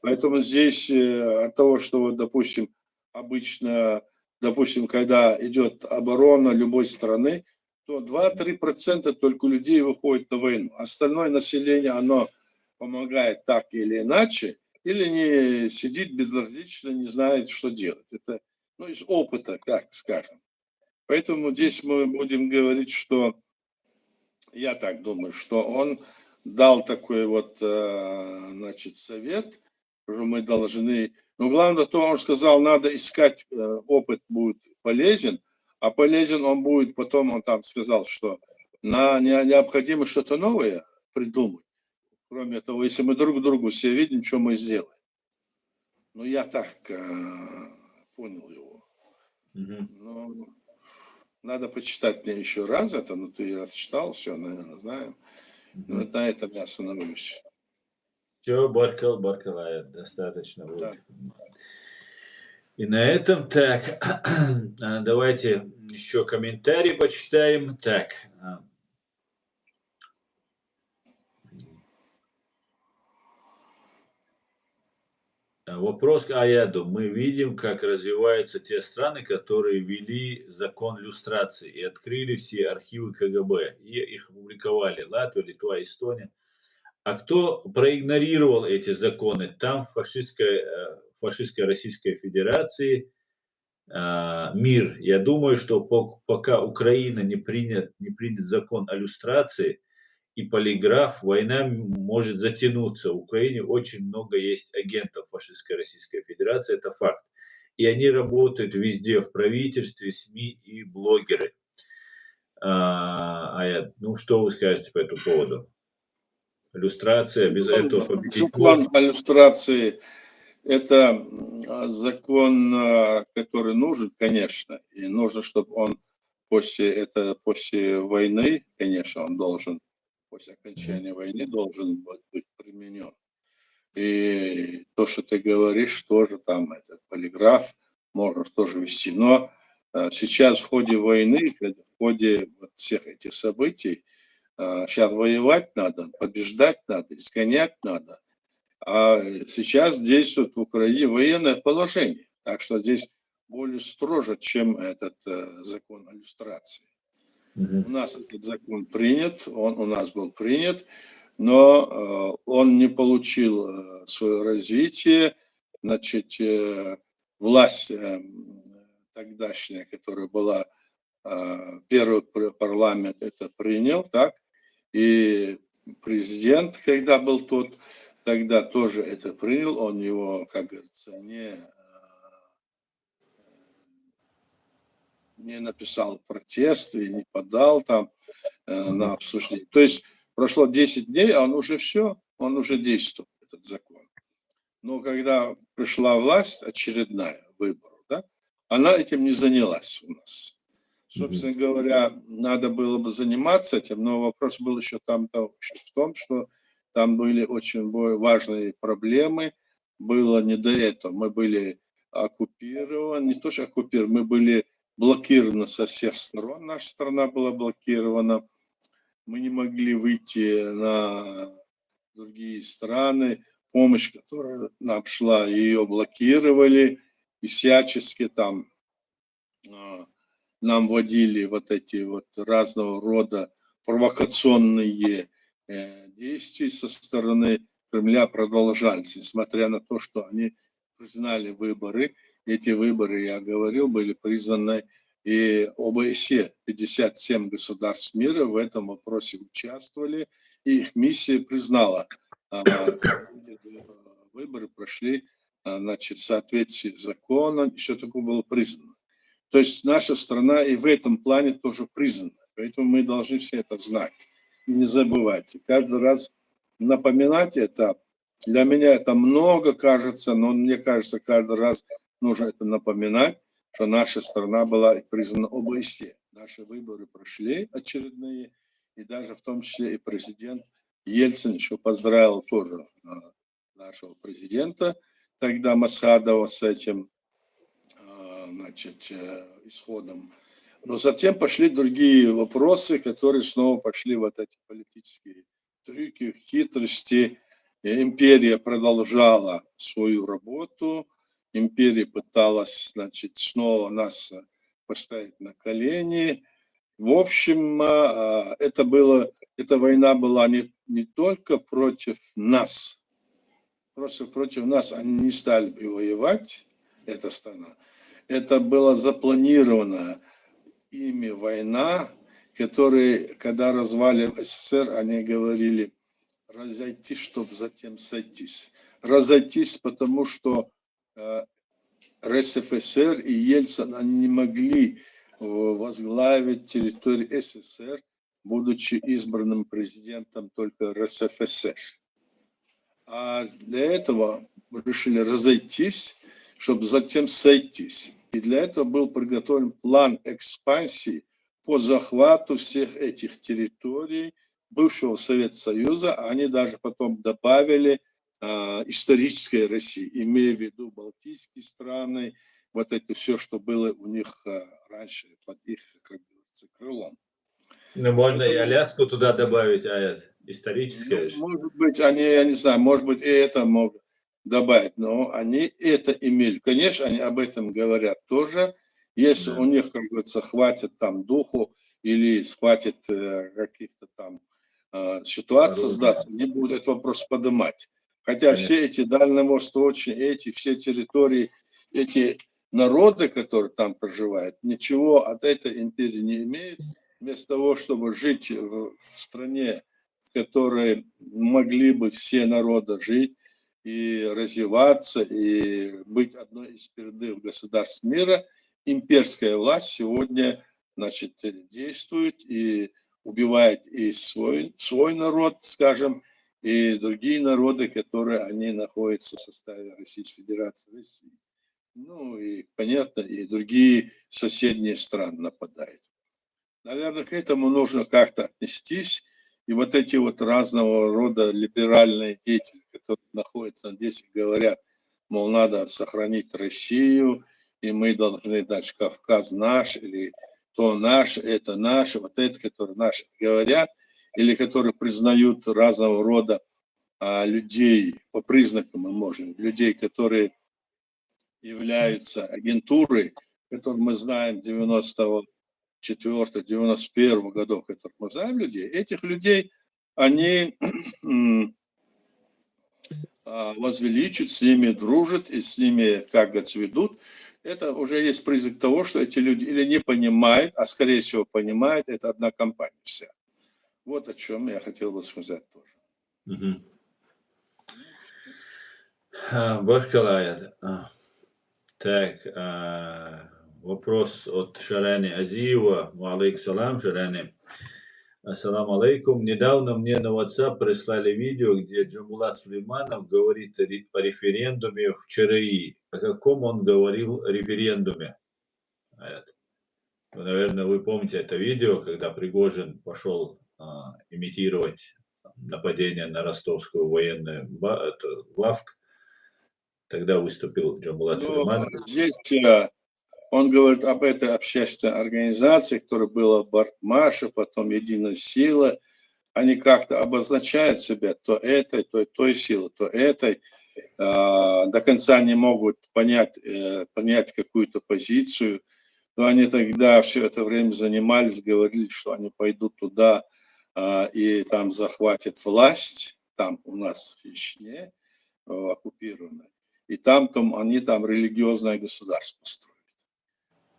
Поэтому здесь от того, что, вот, допустим, обычно, допустим, когда идет оборона любой страны, то 2-3% только людей выходит на войну. Остальное население, оно помогает так или иначе, или не сидит безразлично, не знает, что делать. Это, ну, из опыта, как скажем. Поэтому здесь мы будем говорить, что я так думаю, что он дал такой вот, значит, совет, что мы должны... Но главное, то он сказал, надо искать, опыт будет полезен, а полезен он будет потом, он там сказал, что необходимо что-то новое придумать. Кроме того, если мы друг другу все видим, что мы сделаем. Ну, я так понял его. Мгм. Но надо почитать мне еще раз это, но ты раз читал, все, наверное, знаем. Ну, Мгм. вот на этом я остановлюсь. Все, Баркалая, достаточно Да. будет. И на этом так, давайте еще комментарий почитаем. Так, вопрос к Аяду. Мы видим, как развиваются те страны, которые ввели закон люстрации и открыли все архивы КГБ, и их опубликовали. Латвия, Литва, Эстония. А кто проигнорировал эти законы? Там фашистской Российской Федерации мир. Я думаю, что пока Украина не принят закон о люстрации и полиграф, война может затянуться. В Украине очень много есть агентов фашистской Российской Федерации, это факт. И они работают везде, в правительстве, СМИ и блогеры. Ну, что вы скажете по этому поводу? Люстрация, без этого победить Закон можно? о люстрации – это закон, который нужен, конечно, и нужно, чтобы он после войны, конечно, он должен, после Мгм. окончания войны должен быть применен. И то, что ты говоришь, тоже там этот полиграф можно тоже вести. Но сейчас в ходе войны, в ходе вот всех этих событий, сейчас воевать надо, побеждать надо, изгонять надо. А сейчас действует в Украине военное положение. Так что здесь более строже, чем этот закон о люстрации. Мгм. У нас этот закон принят, он у нас был принят, но он не получил свое развитие. Значит, власть тогдашняя, которая была первый парламент это принял, так, и президент, когда был тот, тогда тоже это принял, он его, как говорится, не написал протест и не подал там на обсуждение. То есть прошло 10 дней, а он уже все, он уже действует, этот закон. Но когда пришла власть очередная, выборы, да, она этим не занялась у нас. Собственно говоря, надо было бы заниматься этим, но вопрос был еще там в том, что там были очень важные проблемы, было не до этого. Мы были оккупированы, не то что оккупированы, мы были блокированы со всех сторон, наша страна была блокирована, мы не могли выйти на другие страны, помощь, которая нам шла, ее блокировали, и всячески там нам вводили вот эти вот разного рода провокационные действия со стороны Кремля продолжались, несмотря на то, что они признали выборы. Эти выборы, я говорил, были признаны, и ОБСЕ, 57 государств мира в этом вопросе участвовали, и их миссия признала, выборы прошли, значит, в соответствии с законом, еще такое было признано. То есть наша страна и в этом плане тоже признана. Поэтому мы должны все это знать и не забывать. И каждый раз напоминать это. Для меня это много кажется, но мне кажется, каждый раз нужно это напоминать, что наша страна была признана ОБСЕ. Наши выборы прошли очередные, и даже в том числе и президент Ельцин еще поздравил тоже нашего президента, тогда Масхадова, с этим, значит, исходом. Но затем пошли другие вопросы, которые снова пошли вот эти политические трюки, хитрости. Империя продолжала свою работу, империя пыталась, значит, снова нас поставить на колени. В общем, эта война была не только против нас, просто против нас они не стали воевать, эта страна. Это была запланирована ими война, которая, когда развалив СССР, они говорили разойтись, чтобы затем сойтись. Разойтись, потому что РСФСР и Ельцин, они не могли возглавить территорию СССР, будучи избранным президентом только РСФСР. А для этого решили разойтись, чтобы затем сойтись. И для этого был приготовлен план экспансии по захвату всех этих территорий бывшего Советского Союза. Они даже потом добавили исторической России, имея в виду Балтийские страны, вот это все, что было у них раньше под их, как говорится, крылом. Ну, можно и Аляску туда добавить, историческая. Ну, может быть, они, я не знаю, может быть, и это могут добавить, но они это имели. Конечно, они об этом говорят тоже. Если у них, как говорится, хватит там духу или хватит каких-то там ситуаций создаться, они будут этот вопрос поднимать. Хотя конечно, все эти дальневосточные, эти все территории, эти народы, которые там проживают, ничего от этой империи не имеют. Вместо того, чтобы жить в стране, в которой могли бы все народы жить и развиваться, и быть одной из передовых государств мира, имперская власть сегодня, значит, действует и убивает и свой народ, скажем, и другие народы, которые они находятся в составе Российской Федерации, России. Ну и понятно, и другие соседние страны нападают. Наверное, к этому нужно как-то отнестись. И вот эти вот разного рода либеральные деятели, которые находятся здесь и говорят, мол, надо сохранить Россию, и мы должны дать Кавказ наш, или то наш, это наше, вот это, которые наши говорят, или которые признают разного рода людей, по признакам мы можем, людей, которые являются агентурой, которые мы знаем 94-91 годов, которых мы знаем людей, этих людей, они возвеличат, с ними дружат и с ними, как говорится, ведут. это уже есть признак того, что эти люди или не понимают, а скорее всего понимают, это одна компания вся. Вот о чем я хотел бы сказать тоже. Мгм. Башкалая. Так, вопрос от Шарани Азиева. Алейкум салам, Шарани. Ассаламу алейкум. Недавно мне на WhatsApp прислали видео, где Джамбулат Сулейманов говорит о референдуме в ЧРИ. О каком он говорил референдуме? Наверное, вы помните это видео, когда Пригожин пошел имитировать нападение на ростовскую военную лавку. Тогда выступил Джамбулат Но Сулейманов. здесь он говорит об этой общественной организации, которая была Бартмаша, потом Единая сила. Они как-то обозначают себя то этой, то той силой, то этой. До конца не могут понять какую-то позицию. Но они тогда все это время занимались, говорили, что они пойдут туда и там захватят власть, там у нас в Чечне оккупированной, и там они там религиозное государство строят.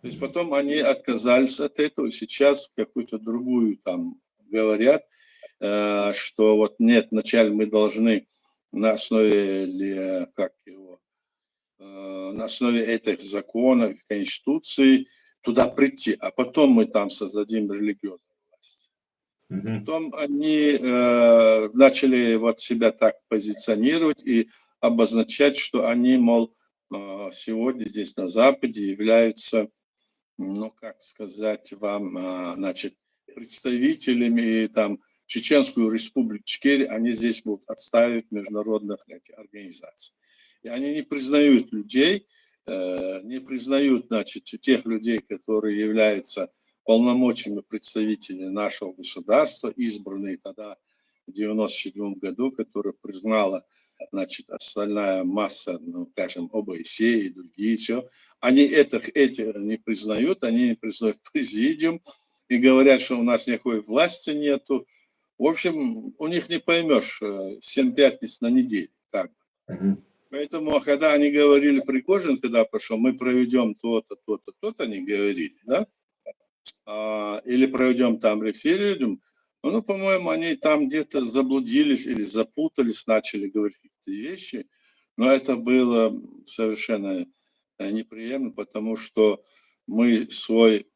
То есть потом они отказались от этого, и сейчас какую-то другую там говорят, что вот нет, вначале мы должны на основе на основе этих законов, конституции туда прийти, а потом мы там создадим религиозную власть. Потом они начали вот себя так позиционировать и обозначать, что они, мол, сегодня здесь на Западе являются, ну, как сказать вам, значит, представителями там Чеченскую республику Ичкерия, они здесь будут отстаивать международных организаций. И они не признают людей, не признают, значит, тех людей, которые являются полномочиями представителей нашего государства, избранные тогда в 1997 году, которая признала, значит, остальная масса, ну, скажем, ОБСЕ и другие, все. Они эти не признают, они не признают президиум и говорят, что у нас никакой власти нету. В общем, у них не поймешь 7 пятниц на неделю, как бы. Поэтому, когда они говорили, Пригожин, когда пошел, мы проведем то-то, то-то, то-то, они говорили, да? Или проведем там референдум, ну, по-моему, они там где-то заблудились или запутались, начали говорить какие-то вещи, но это было совершенно неприемлемо, потому что мы свой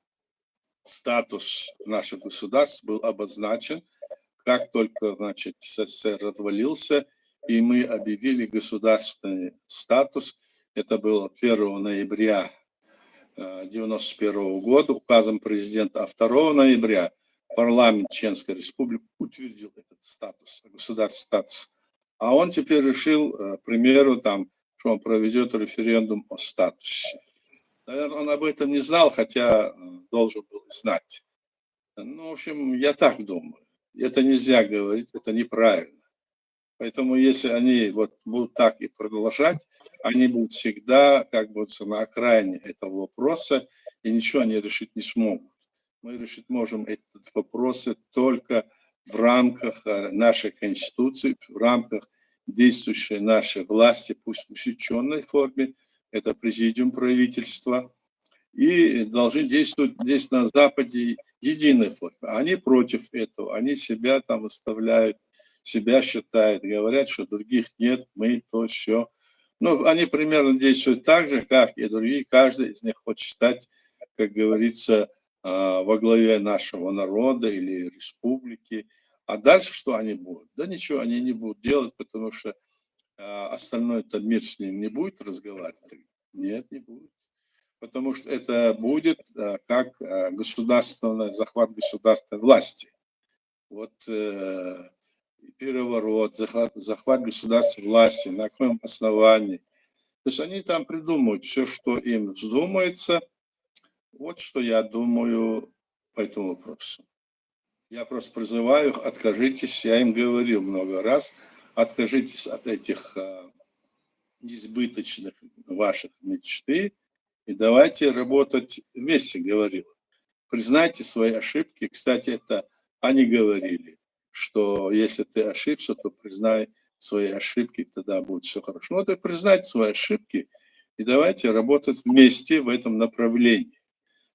статус нашего государства был обозначен, как только, значит, СССР развалился, и мы объявили государственный статус. Это было 1 ноября 1991 года указом президента, а 2 ноября парламент Чеченской Республики утвердил этот статус, государственный статус. А он теперь решил, к примеру, там, что он проведет референдум о статусе. Наверное, он об этом не знал, хотя должен был знать. Ну, в общем, я так думаю. Это нельзя говорить, это неправильно. Поэтому если они вот будут так и продолжать, они будут всегда как бы на окраине этого вопроса, и ничего они решить не смогут. Мы решить можем этот вопрос только в рамках нашей Конституции, в рамках действующей нашей власти, пусть в усеченной форме, это президиум правительства, и должны действовать здесь на Западе единой форме. Они против этого, они себя там выставляют, себя считают, говорят, что других нет, мы то, все. Ну, они примерно действуют так же, как и другие. Каждый из них хочет стать, как говорится, во главе нашего народа или республики. А дальше что они будут? Да ничего они не будут делать, потому что остальной-то мир с ним не будет разговаривать. Нет, не будет. Потому что это будет как государственный захват государственной власти. Вот переворот, захват государственной власти, на каком основании. То есть они там придумывают все, что им вздумается. Вот что я думаю по этому вопросу. Я просто призываю их, откажитесь, я им говорил много раз, откажитесь от этих избыточных ваших мечты и давайте работать вместе, говорил. Признайте свои ошибки. Кстати, это они говорили, что если ты ошибся, то признай свои ошибки, тогда будет все хорошо. Ну, то признать свои ошибки И давайте работать вместе в этом направлении.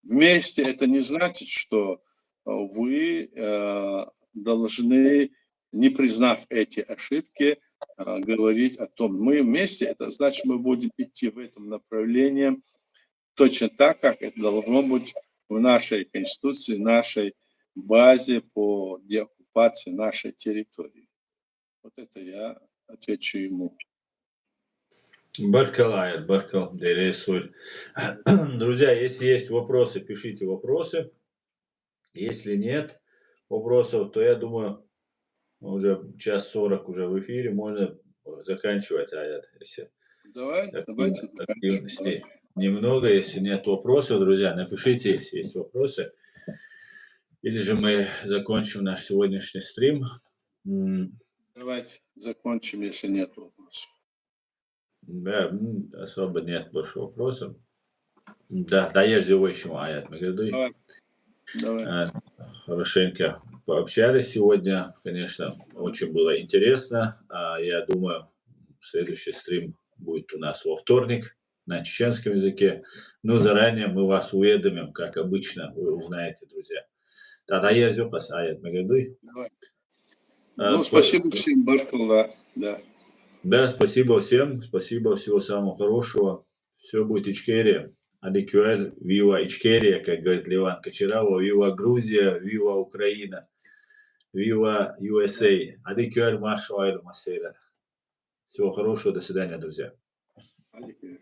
Вместе это не значит, что вы должны, не признав эти ошибки, говорить о том, мы вместе, это значит, мы будем идти в этом направлении точно так, как это должно быть в нашей Конституции, нашей базе по деоккупации нашей территории. Вот это я отвечу ему. Баркалает, Баркал, Дересуль. Друзья, если есть вопросы, пишите вопросы. Если нет вопросов, то я думаю, уже 1:40 уже в эфире, можно заканчивать, Аят, если Давайте активности немного, если нет вопросов, друзья, напишите, если есть вопросы. Или же мы закончим наш сегодняшний стрим. Давайте закончим, если нет вопросов. Да, особо нет больше вопросов. Да, есть еще Аят Мегадуй. Давай. Хорошенько пообщались сегодня, конечно, очень было интересно. Я думаю, следующий стрим будет у нас во вторник на чеченском языке. Но заранее мы вас уведомим, как обычно, вы узнаете, друзья. Тогда я зюпас Аят Мегадуй. Ну, спасибо всем, Баркалла. Да, спасибо всем, спасибо, всего самого хорошего. Все будет Ичкерия. Адекюэль, вива Ичкерия, как говорит Ливан Кочарава, вива Грузия, вива Украина, вива USA. Адекюэль Маршуайль Масейра. Всего хорошего, до свидания, друзья. Адекюэль.